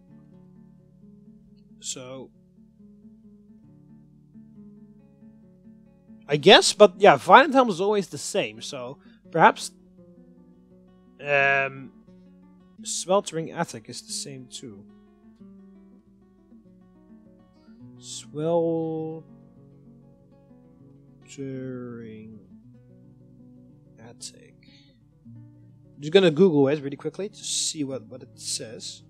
So I guess, but yeah, Violent Helm is always the same, so perhaps sweltering attic is the same too. Sweltering attic. I'm just gonna Google it really quickly to see what it says.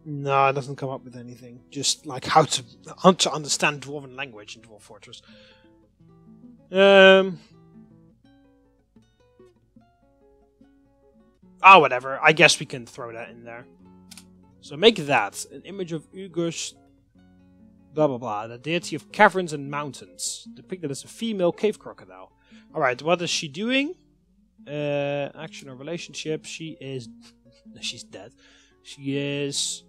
No, it doesn't come up with anything. Just like how to understand Dwarven language in Dwarf Fortress. Oh, whatever. I guess we can throw that in there. So make that an image of Ugus, blah blah blah, the deity of caverns and mountains, depicted as a female cave crocodile. All right, what is she doing? Action or relationship? She is. No, she's dead. She is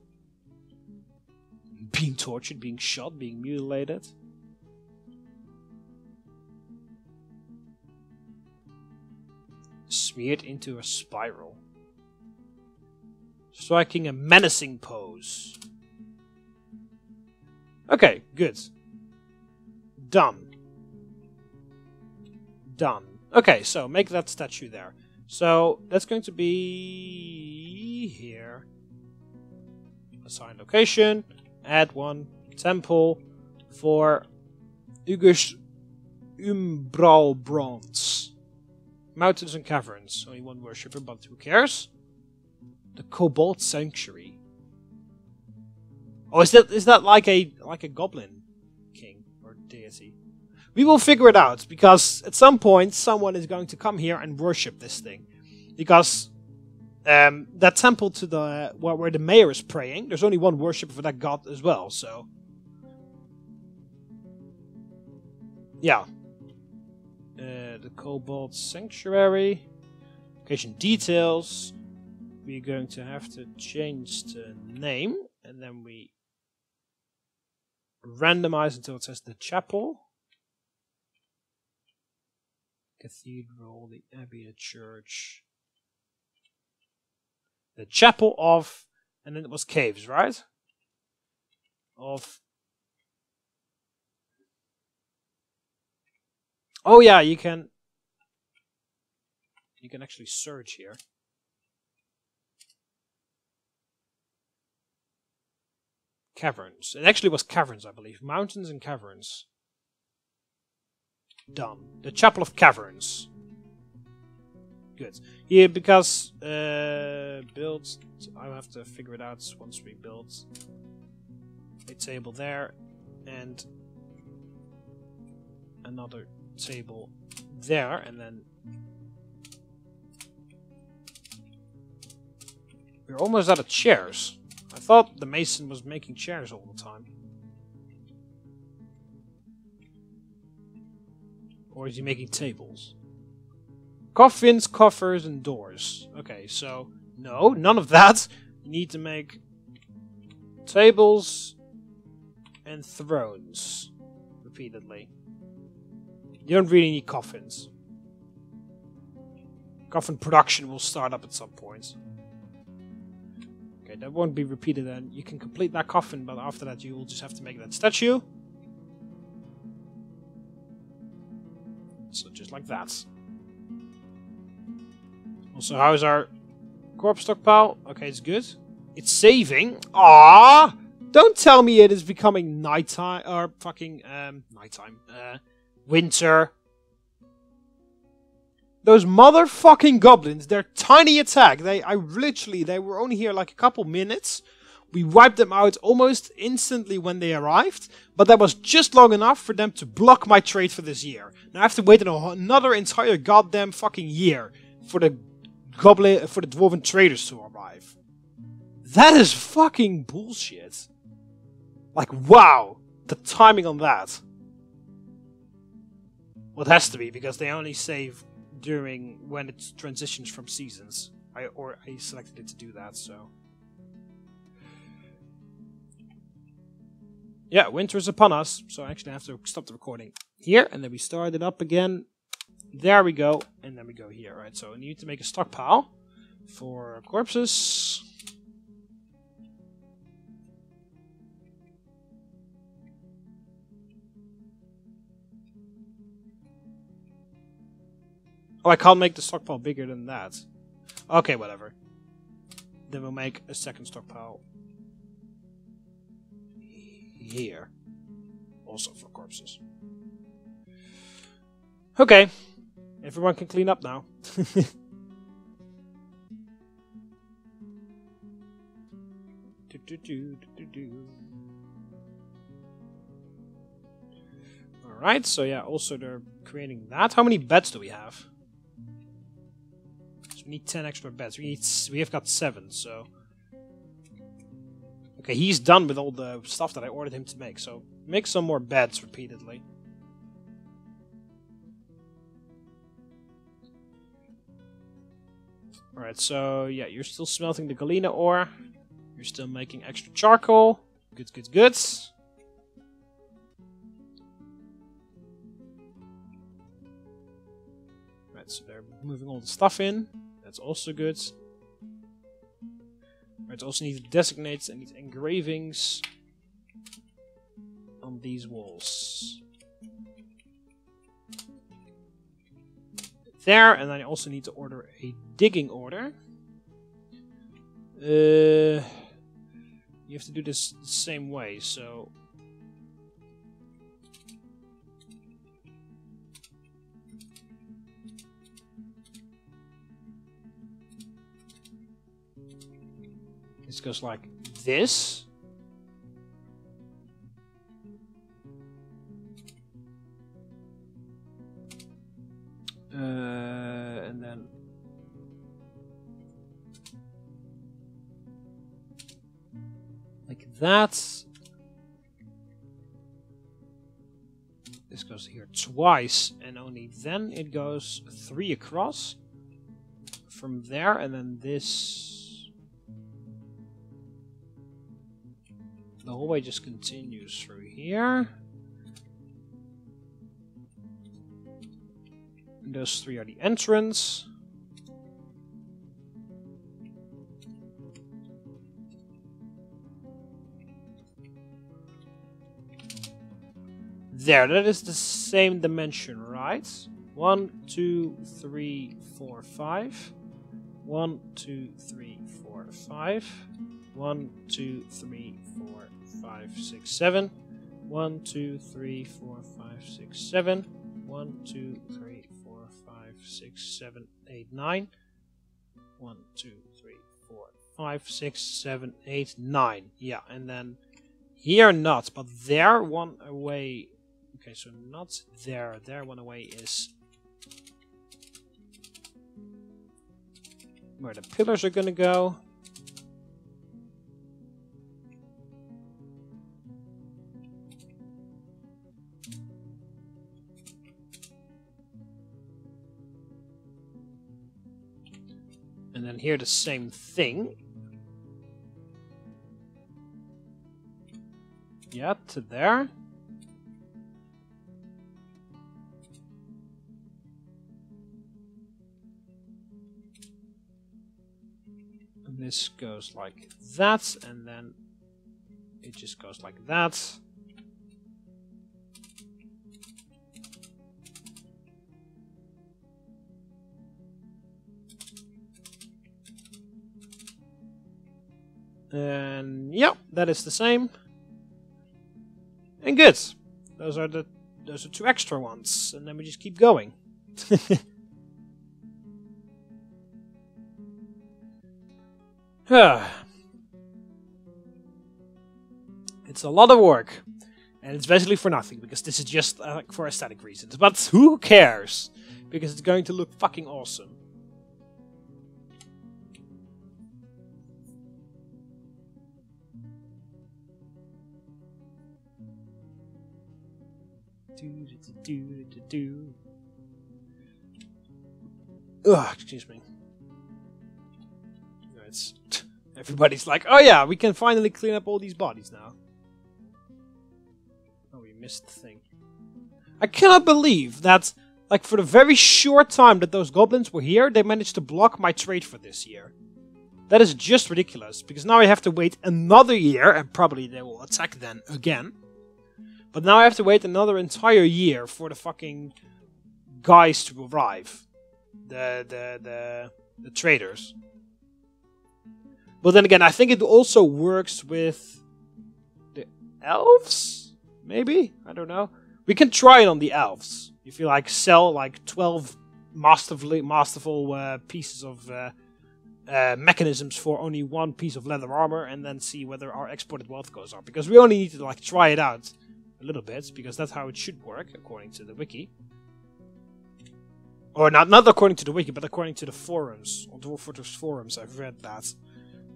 being tortured, being shot, being mutilated. Smeared into a spiral. Striking a menacing pose. Okay, good. Done. Done. Okay, so make that statue there. So that's going to be here. assign location, add one temple for August Umbralbronze. Mountains and caverns. Only one worshipper, but who cares? The Cobalt Sanctuary. Oh, is that like a goblin king or deity? We will figure it out, because at some point someone is going to come here and worship this thing. Because that temple to the where the mayor is praying, there's only one worshipper for that god as well, so yeah. The Cobalt Sanctuary. Location details. We're going to have to change the name, and then we randomize until it says the chapel. Cathedral, the abbey, the church. The chapel of, and then it was caves, right? Of. Oh yeah, you can actually search here. Caverns. It actually was caverns, I believe. Mountains and caverns. Done. The Chapel of Caverns. Good. Yeah, because build. I'll have to figure it out once we build a table there and another table there, and then we're almost out of chairs. I thought the mason was making chairs all the time. Or is he making tables? Coffins, coffers, and doors. Okay, so no, none of that. You need to make tables and thrones repeatedly. You don't really need coffins. Coffin production will start up at some point. Okay, that won't be repeated then. You can complete that coffin, but after that you will just have to make that statue. So just like that. Also, how is our corpse stockpile? Okay, it's good. It's saving. Ah! Don't tell me it is becoming nighttime or fucking nighttime. Winter. Those motherfucking goblins, their tiny attack. They were only here like a couple minutes. We wiped them out almost instantly when they arrived, but that was just long enough for them to block my trade for this year. Now I have to wait another entire goddamn fucking year for the dwarven traders to arrive. That is fucking bullshit. Like, wow, the timing on that. Well, it has to be, because they only save during when it transitions from seasons. I selected it to do that, so. Yeah, winter is upon us, so actually I have to stop the recording here, and then we start it up again. There we go, and then we go here, right? So we need to make a stockpile for corpses. Oh, I can't make the stockpile bigger than that. Okay, whatever. Then we'll make a second stockpile here. Also for corpses. Okay. Everyone can clean up now. Alright, so yeah, also they're creating that. How many beds do we have? So we need 10 extra beds. We have got 7, so. Okay, he's done with all the stuff that I ordered him to make, so make some more beds repeatedly. Alright, so yeah, you're still smelting the galena ore. You're still making extra charcoal. Good, good, good. Right, so they're moving all the stuff in. That's also good. Right, also need to designate and need engravings on these walls. There, and I also need to order a digging order. you have to do this the same way, so... This goes like this. And then like that. This goes here twice, and only then it goes 3 across from there, and then this. The whole way just continues through here. And those 3 are the entrance. There, that is the same dimension, right? 1, 2, 3, 4, 5. 1, 2, 3, 4, 5. 1, 2, 3, 4, 5, 6, 7. 1, 2, 3, 4, 5, 6, 7. 1, 2, 3, 4, 5, 6, 7, 8, 9. 1, 2, 3, 4, 5, 6, 7, 8, 9. Yeah, and then here not, but there one away. Okay, so not there. There one away is where the pillars are gonna go. And then here the same thing. Yeah, to there. And this goes like that, and then it just goes like that. And yeah, that is the same. And good. Those are 2 extra ones, and then we just keep going. It's a lot of work, and it's basically for nothing, because this is just for aesthetic reasons. But who cares? Because it's going to look fucking awesome. Ugh, excuse me. It's everybody's like, oh yeah, we can finally clean up all these bodies now. Oh, we missed the thing. I cannot believe that, like, for the very short time that those goblins were here, they managed to block my trade for this year. That is just ridiculous, because now I have to wait another year, and probably they will attack then again. But now I have to wait another entire year for the fucking guys to arrive. The traders. But then again, I think it also works with the elves? Maybe? I don't know. We can try it on the elves. If you like sell like 12 masterful pieces of mechanisms for only 1 piece of leather armor, and then see whether our exported wealth goes up. Because we only need to like try it out a little bit, because that's how it should work, according to the wiki. Or not according to the wiki, but according to the forums. On Dwarf Fortress forums, I've read that.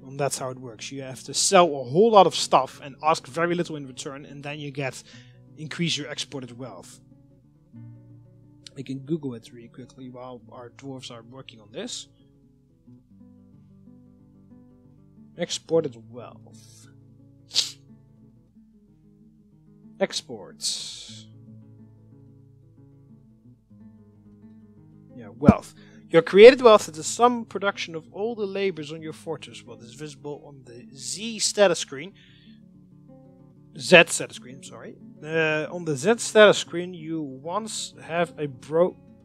And that's how it works. You have to sell a whole lot of stuff and ask very little in return, and then you increase your exported wealth. I can Google it really quickly while our dwarves are working on this. Exported wealth. Exports. Yeah, wealth. Your created wealth is the sum production of all the labors on your fortress. Well, this is visible on the Z status screen. Z status screen, sorry. On the Z status screen, you once have a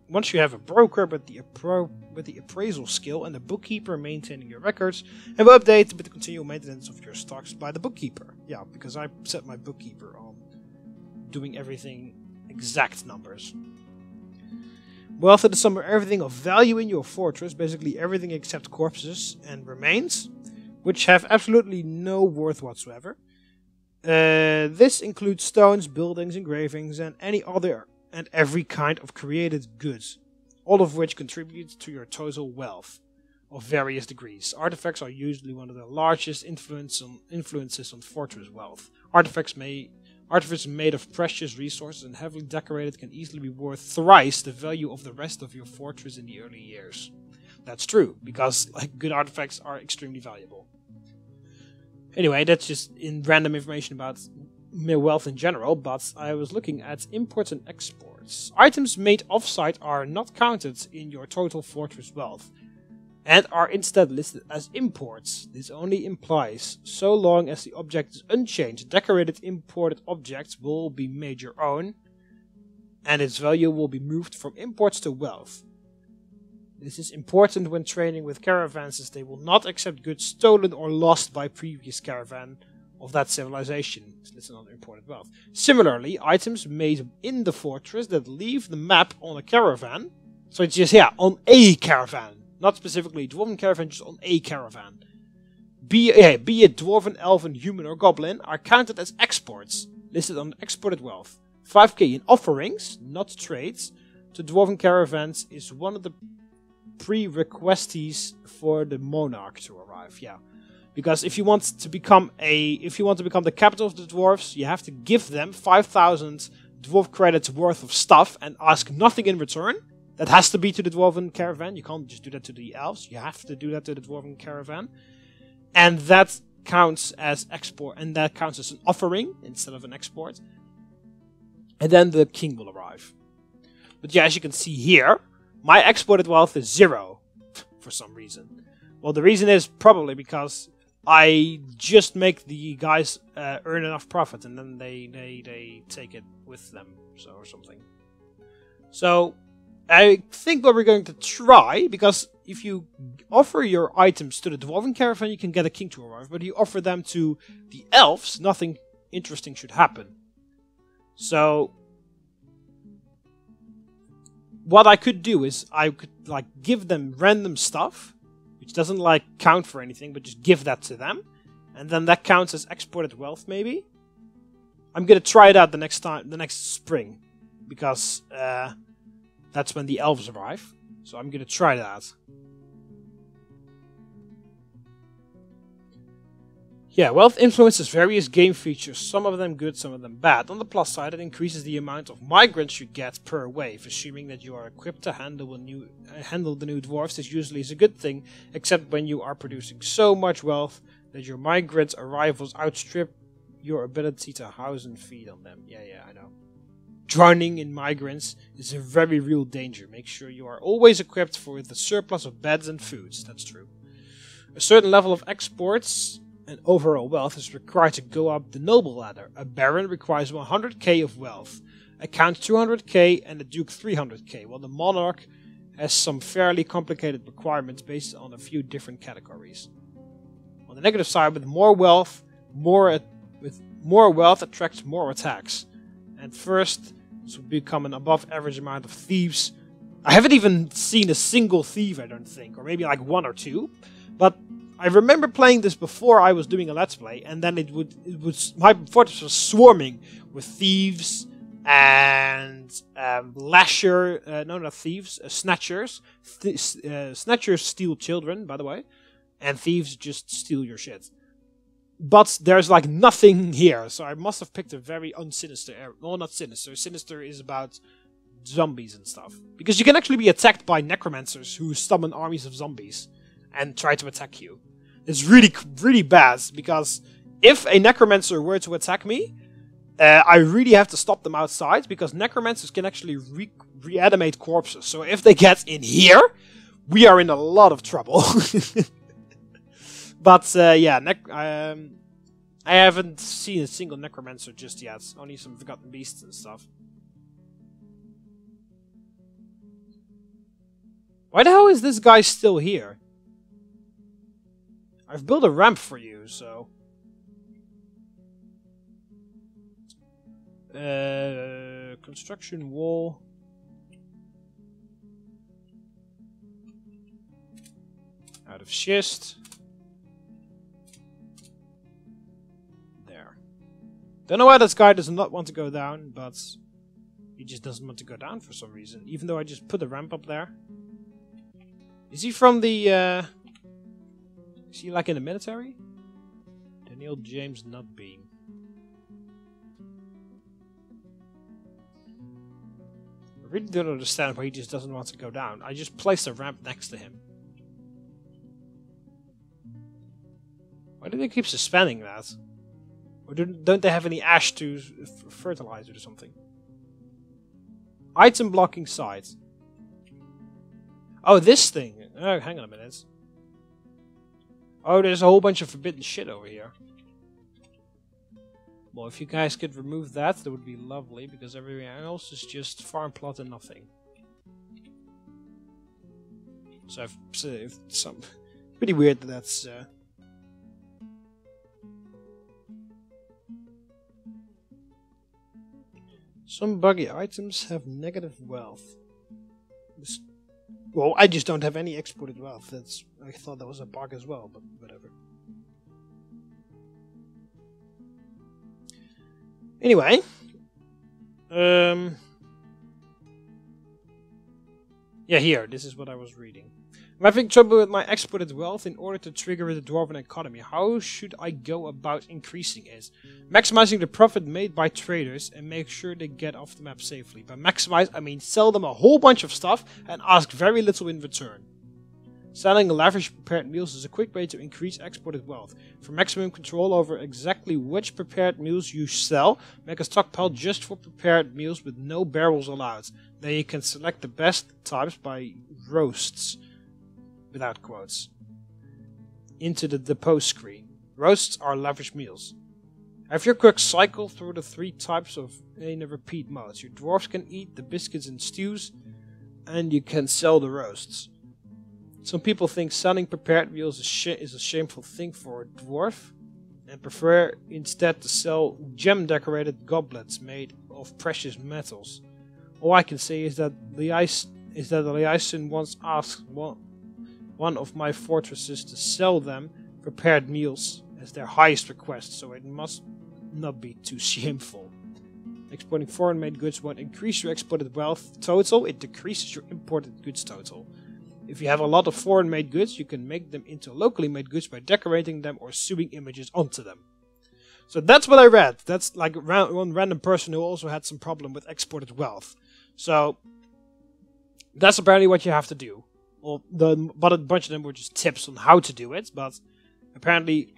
once you have a broker with the appraisal skill and a bookkeeper maintaining your records, and will update with the continual maintenance of your stocks by the bookkeeper. Yeah, because I set my bookkeeper on doing everything exact numbers. Wealth is the sum of everything of value in your fortress, basically everything except corpses and remains, which have absolutely no worth whatsoever. This includes stones, buildings, engravings, and any other and every kind of created goods, all of which contribute to your total wealth of various degrees. Artifacts are usually one of the largest influences on fortress wealth. Artifacts made of precious resources and heavily decorated can easily be worth thrice the value of the rest of your fortress in the early years. That's true, because good artifacts are extremely valuable. Anyway, that's just in random information about wealth in general, but I was looking at imports and exports. Items made off-site are not counted in your total fortress wealth, and are instead listed as imports. This only implies so long as the object is unchanged, decorated imported objects will be made your own, and its value will be moved from imports to wealth. This is important when trading with caravans, as they will not accept goods stolen or lost by previous caravan of that civilization. It's listed under imported wealth. Similarly, items made in the fortress that leave the map on a caravan, so it's just, on a caravan, not specifically Dwarven caravan, just on a caravan, be it Dwarven, Elven, Human or Goblin, are counted as exports, listed on exported wealth. 5k in offerings, not trades, to Dwarven caravans is one of the prerequisites for the monarch to arrive. Yeah, because if you want to become the capital of the dwarves, you have to give them 5,000 dwarf credits worth of stuff and ask nothing in return. That has to be to the Dwarven caravan. You can't just do that to the elves. You have to do that to the Dwarven caravan, and that counts as export, and that counts as an offering instead of an export. And then the king will arrive. But yeah, as you can see here, my exported wealth is 0 for some reason. Well, the reason is probably because I just make the guys earn enough profit, and then they take it with them, or something. So I think what we're going to try, because if you offer your items to the Dwarven caravan, you can get a king to arrive, but if you offer them to the elves, nothing interesting should happen. So what I could do is I could give them random stuff, which doesn't count for anything, but just give that to them, and then that counts as exported wealth. Maybe I'm gonna try it out the next spring, because that's when the elves arrive. So I'm gonna try that. Yeah, wealth influences various game features, some of them good, some of them bad. On the plus side, it increases the amount of migrants you get per wave, assuming that you are equipped to handle the new dwarfs. This usually is a good thing, except when you are producing so much wealth that your migrant arrivals outstrip your ability to house and feed on them. Yeah, I know. Drowning in migrants is a very real danger. Make sure you are always equipped with a surplus of beds and foods. That's true. A certain level of exports and overall wealth is required to go up the noble ladder. A baron requires 100k of wealth, a count 200k, and a duke 300k, while the monarch has some fairly complicated requirements based on a few different categories. On the negative side, with more wealth attracts more attacks, and first this will become an above average amount of thieves. I haven't even seen a single thief, I don't think, or maybe one or two, but I remember playing this before I was doing a Let's Play, and then my fortress was swarming with thieves and snatchers. Snatchers steal children, by the way, and thieves just steal your shit. But there's nothing here, so I must have picked a very unsinister area. Well, not sinister. Sinister is about zombies and stuff. Because you can actually be attacked by necromancers who summon armies of zombies and try to attack you. It's really, really bad, because if a necromancer were to attack me, I really have to stop them outside, because necromancers can actually reanimate corpses. So if they get in here, we are in a lot of trouble. But yeah, I haven't seen a single necromancer just yet. Only some forgotten beasts and stuff. Why the hell is this guy still here? I've built a ramp for you, so... construction wall. Out of schist. There. Don't know why this guy does not want to go down, but he just doesn't want to go down for some reason. Even though I just put a ramp up there. Is he from the... is he like in the military? Daniel James Nutbeam. I really don't understand why he just doesn't want to go down. I just placed a ramp next to him. Why do they keep suspending that? Or don't they have any ash to fertilize it or something? Item blocking site. Oh, this thing. Oh, hang on a minute. Oh, there's a whole bunch of forbidden shit over here. Well, if you guys could remove that, that would be lovely, because everything else is just farm plot and nothing. So I've some pretty weird that that's some buggy items have negative wealth. Well, I just don't have any exported wealth. I thought that was a bug as well, but whatever. Anyway, yeah, here, this is what I was reading. I'm having trouble with my exported wealth in order to trigger the Dwarven economy. How should I go about increasing it? Maximizing the profit made by traders and make sure they get off the map safely. By maximize, I mean sell them a whole bunch of stuff and ask very little in return. Selling lavish prepared meals is a quick way to increase exported wealth. For maximum control over exactly which prepared meals you sell, make a stockpile just for prepared meals with no barrels allowed. Then you can select the best types by roasts, without quotes, into the depot screen. Roasts are lavish meals. Have your cook cycle through the 3 types of in a repeat modes. Your dwarves can eat the biscuits and stews, and you can sell the roasts. Some people think selling prepared meals is a shameful thing for a dwarf, and prefer instead to sell gem-decorated goblets made of precious metals. All I can say is that Eliason once asked one of my fortresses to sell them prepared meals as their highest request, so it must not be too shameful. Exporting foreign-made goods won't increase your exported wealth total, it decreases your imported goods total. If you have a lot of foreign-made goods, you can make them into locally made goods by decorating them or sewing images onto them. So that's what I read. That's like one random person who also had some problem with exported wealth. So that's apparently what you have to do. Well, but a bunch of them were just tips on how to do it. But apparently,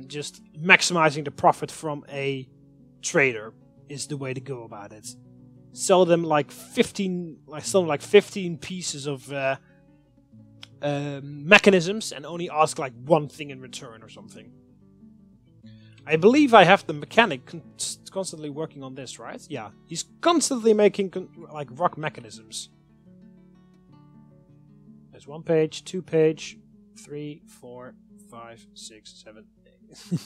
just maximizing the profit from a trader is the way to go about it. Sell them like 15 pieces of mechanisms and only ask like one thing in return or something. I believe I have the mechanic constantly working on this, right? Yeah, he's constantly making like rock mechanisms. There's 1 page, 2 page, 3, 4, 5, 6, 7, 8.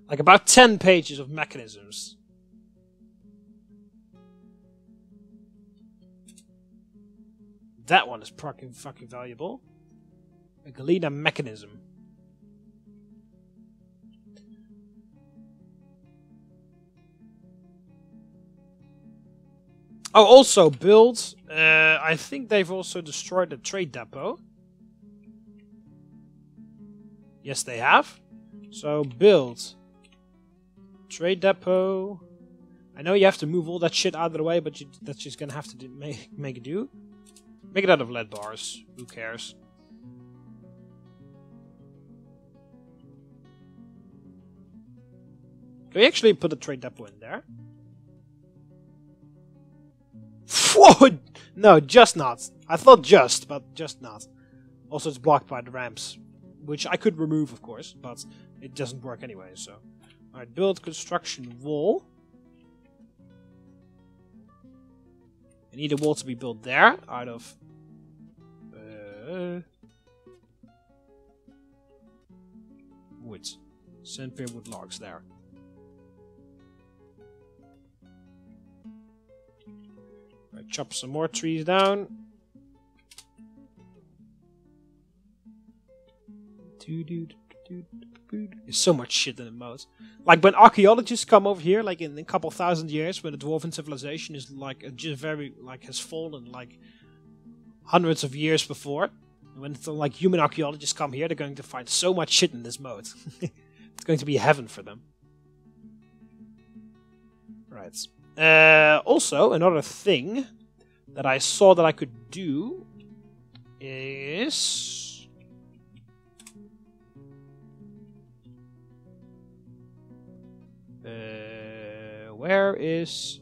Like about 10 pages of mechanisms. That one is fucking valuable. A Galena mechanism. Oh, also build. I think they've also destroyed the trade depot. Yes, they have. So build. Trade depot. I know you have to move all that shit out of the way, but that's just gonna have to make it do. Make it out of lead bars. Who cares? Can we actually put a trade depot in there? Whoa! No, just not. I thought just, but just not. Also, it's blocked by the ramps, which I could remove, of course, but it doesn't work anyway, so. Alright, build construction wall. I need a wall to be built there, out of Wood. Sandpaper wood logs there. Right, chop some more trees down. There's so much shit in the mode. Like when archaeologists come over here, like in a couple thousand years, when the dwarven civilization is like just very has fallen like hundreds of years before. When like human archaeologists come here, they're going to find so much shit in this mode. It's going to be heaven for them. Right. Also, another thing that I saw that I could do is... where is...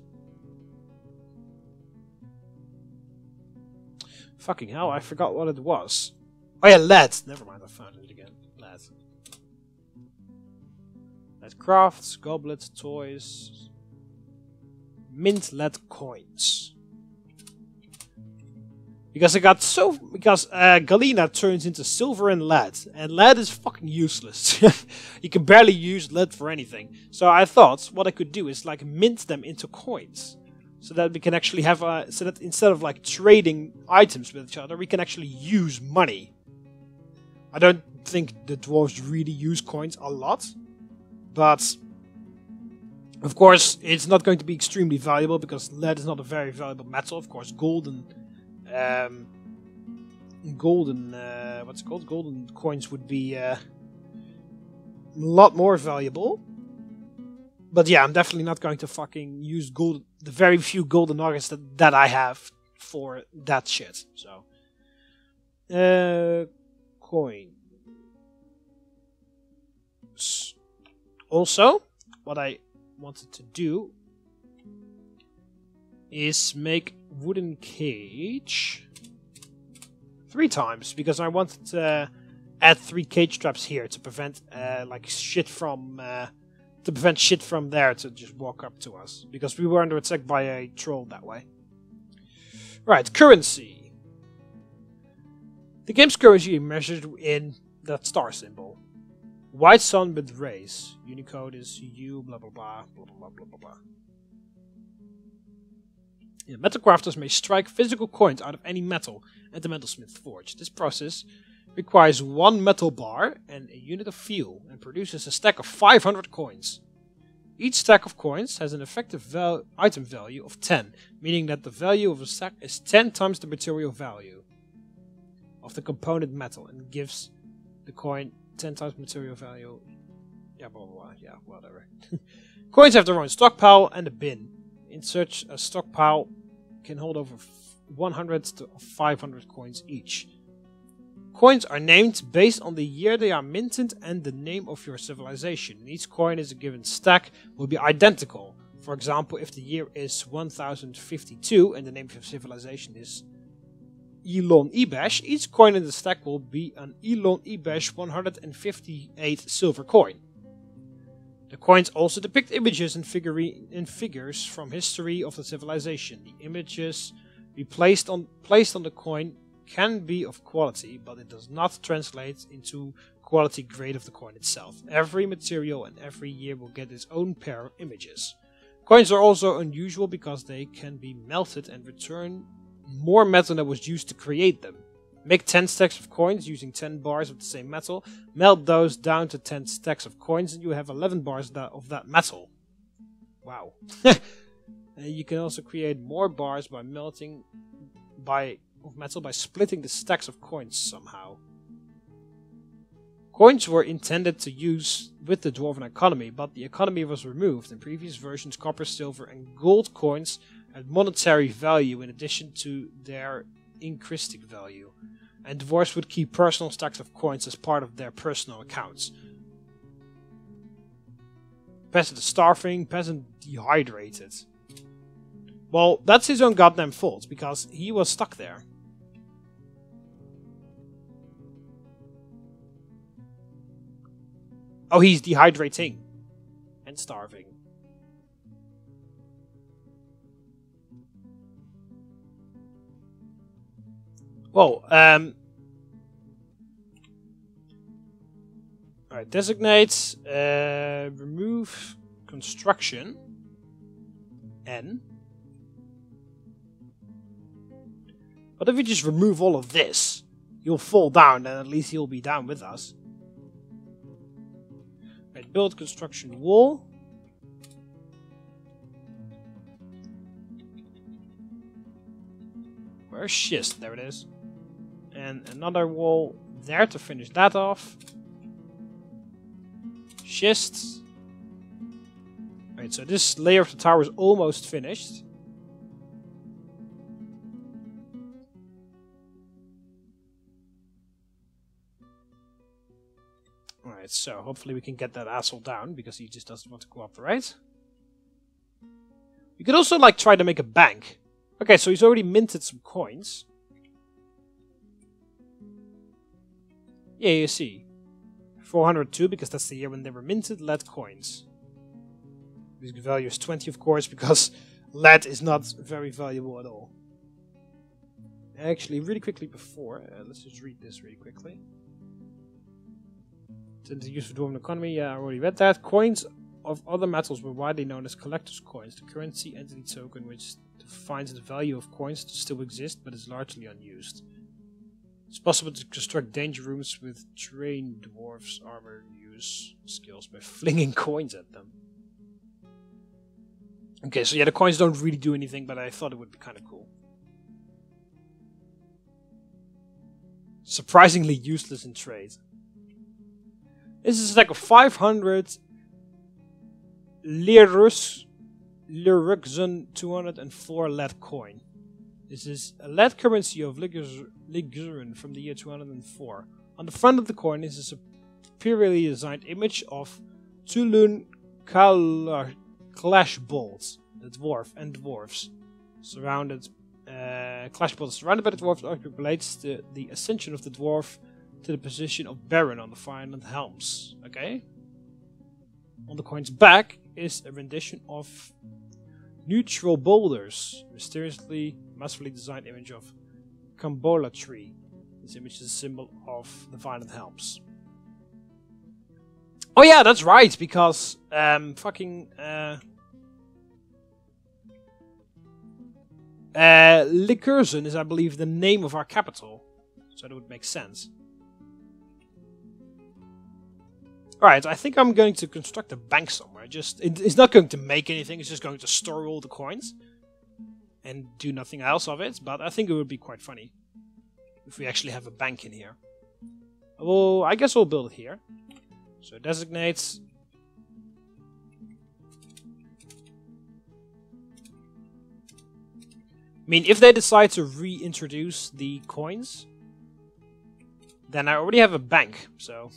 Fucking hell, I forgot what it was. Oh yeah, lead. Never mind, I found it again. Lead. Lead crafts, goblets, toys. Mint lead coins. Because Galena turns into silver and lead is fucking useless. You can barely use lead for anything. So I thought what I could do is like mint them into coins. So that we can actually have so that instead of like trading items with each other, we can actually use money. I don't think the dwarves really use coins a lot, but of course it's not going to be extremely valuable because lead is not a very valuable metal. Of course, golden coins would be a lot more valuable. But yeah, I'm definitely not going to fucking use the very few golden nuggets that I have for that shit. So, coin. Also, what I wanted to do is make wooden cage 3 times because I wanted to add 3 cage traps here to prevent shit from there to just walk up to us, because we were under attack by a troll that way. Right, currency. The game's currency is measured in that star symbol. White sun with rays. Unicode is U, blah blah blah, blah blah blah blah blah. Yeah, metal crafters may strike physical coins out of any metal at the metalsmith forge. This process requires 1 metal bar and a unit of fuel, and produces a stack of 500 coins. Each stack of coins has an effective item value of 10, meaning that the value of a stack is 10 times the material value of the component metal, and gives the coin 10 times material value. Yeah, blah blah blah. Yeah, whatever. Coins have their own stockpile and a bin. In such a stockpile can hold over 100 to 500 coins each. Coins are named based on the year they are minted and the name of your civilization. And each coin is a given stack will be identical. For example, if the year is 1052 and the name of your civilization is Elon Ebesh, each coin in the stack will be an Elon Ebesh 158 silver coin. The coins also depict images and figures from history of the civilization. The images placed on the coin can be of quality, but it does not translate into quality grade of the coin itself. Every material and every year will get its own pair of images. Coins are also unusual because they can be melted and return more metal than was used to create them. Make 10 stacks of coins using 10 bars of the same metal, melt those down to 10 stacks of coins, and you have 11 bars of that metal. Wow. You can also create more bars by melting of metal by splitting the stacks of coins somehow. Coins were intended to use with the Dwarven economy, but the economy was removed. In previous versions, copper, silver and gold coins had monetary value in addition to their incristic value, and dwarves would keep personal stacks of coins as part of their personal accounts. Peasant is starving, peasant dehydrated. Well, that's his own goddamn fault, because he was stuck there. Oh, he's dehydrating and starving. Well, Alright, designate, remove construction, N. But if we just remove all of this, you'll fall down, and at least he'll be down with us. Right, build construction wall. Where's schist? There it is. And another wall there to finish that off. Schist. Right, so this layer of the tower is almost finished. Alright, so hopefully we can get that asshole down, because he just doesn't want to cooperate. We could also, like, try to make a bank. Okay, so he's already minted some coins. Yeah, you see. 402, because that's the year when they were minted, lead coins. This value is 20, of course, because lead is not very valuable at all. Actually, really quickly before, let's just read this really quickly. Since the use of Dwarven economy, yeah, I already read that. Coins of other metals were widely known as collector's coins, the currency entity token which defines the value of coins to still exist, but is largely unused. It's possible to construct danger rooms with trained dwarves' armor use skills by flinging coins at them. Okay, so yeah, the coins don't really do anything, but I thought it would be kind of cool. Surprisingly useless in trade. This is like a 500 Lyrus 204 lead coin. This is a lead currency of Liguren from the year 204. On the front of the coin is a superiorly designed image of Tulun Clashbolt, the dwarf and dwarves. Clashbolt is surrounded by the dwarves, relates to the ascension of the dwarf to the position of Baron on the Violent Helms. Okay. On the coin's back is a rendition of neutral boulders, mysteriously, masterfully designed image of Kambola tree. This image is a symbol of the Violent Helms. Oh yeah, that's right, because Likursen is, I believe, the name of our capital, so that would make sense. Alright, I think I'm going to construct a bank somewhere. It's not going to make anything, it's just going to store all the coins and do nothing else of it, but I think it would be quite funny if we actually have a bank in here. Well, I guess we'll build it here. So designate. I mean, if they decide to reintroduce the coins, then I already have a bank, so...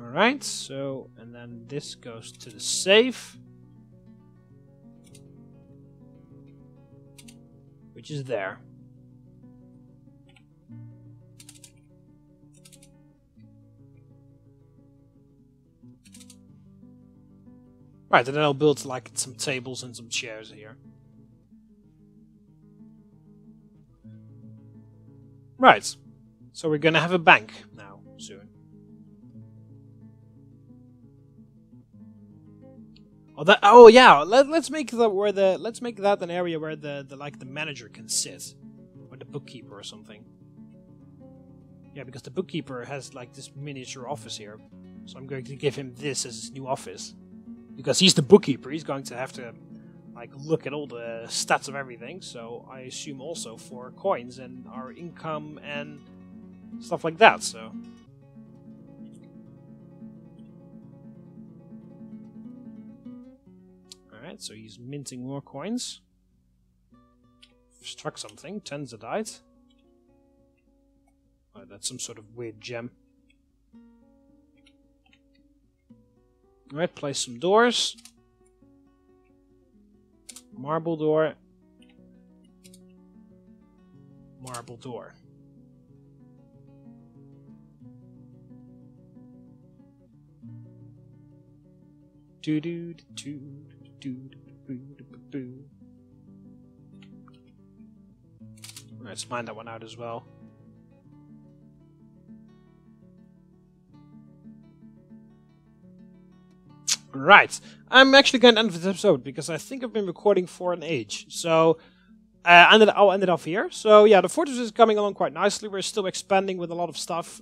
Alright, so, and then this goes to the safe, which is there. Right, and then I'll build like some tables and some chairs here. Right, so we're gonna have a bank now, soon. Oh yeah, let's make that an area where the manager can sit, or the bookkeeper or something. Yeah, because the bookkeeper has like this miniature office here, so I'm going to give him this as his new office, because he's the bookkeeper. He's going to have to like look at all the stats of everything. So I assume also for coins and our income and stuff like that. So. Alright, so he's minting more coins. Struck something, Tenzadite. Oh, that's some sort of weird gem. Alright, place some doors. Marble door. Marble door. Do do do do do. Let's mine that one out as well. Right, I'm actually going to end this episode because I think I've been recording for an age. So I'll end it off here. So yeah, the fortress is coming along quite nicely. We're still expanding with a lot of stuff.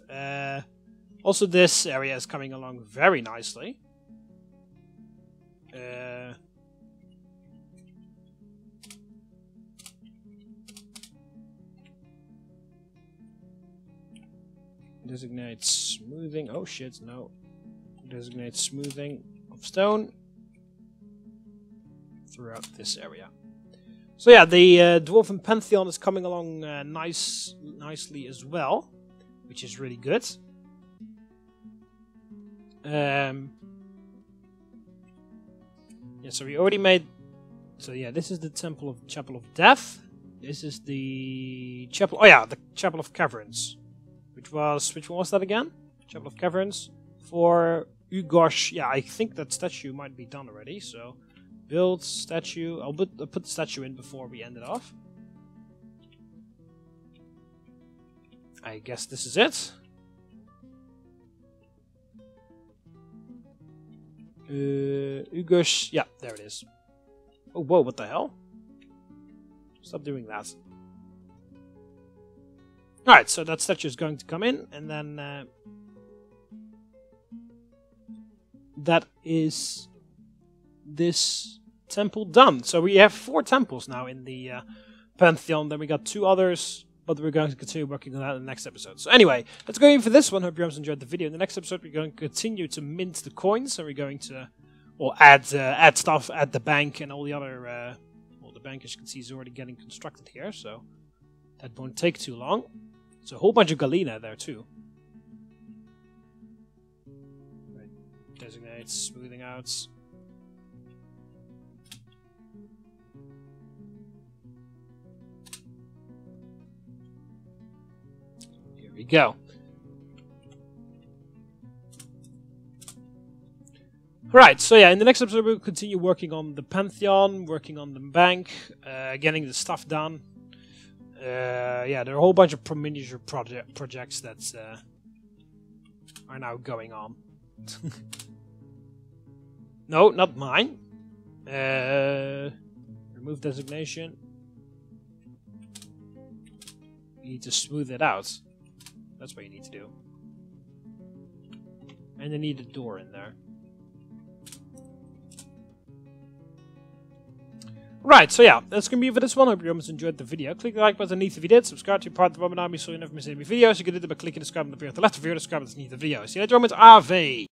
Also, this area is coming along very nicely. Designate smoothing. Oh shit, no. Designate smoothing of stone throughout this area. So yeah, the Dwarven Pantheon is coming along nicely as well, which is really good. Yeah, so we already made. So yeah, this is the Chapel of Death. This is the Chapel. Oh yeah, the Chapel of Caverns. Which one was that again? Chapel of Caverns for Ugosh. Yeah, I think that statue might be done already. So build statue. I'll put the statue in before we end it off. I guess this is it. Ugosh. Yeah, there it is. Oh whoa! What the hell? Stop doing that. Alright, so that statue is going to come in, and then that is this temple done. So we have 4 temples now in the Pantheon, then we got 2 others, but we're going to continue working on that in the next episode. So anyway, that's going for this one. Hope you guys enjoyed the video. In the next episode, we're going to continue to mint the coins, so we're going to add stuff at the bank and all the other... well, the bank, as you can see, is already getting constructed here, so that won't take too long. There's a whole bunch of galena there too. Right. Designate, smoothing out. Here we go. Right, so yeah, in the next episode we'll continue working on the Pantheon, working on the bank, getting the stuff done. Yeah, there are a whole bunch of miniature projects that are now going on. No, not mine. Remove designation. You need to smooth it out. That's what you need to do. And you need a door in there. Right, so yeah, that's going to be it for this one. I hope you guys enjoyed the video. Click the like button underneath if you did. Subscribe to part of the TheMBmulti Army so you never miss any videos. You can do that by clicking the subscribe button up here at the left of your subscribe button underneath the video. See you later, Ave!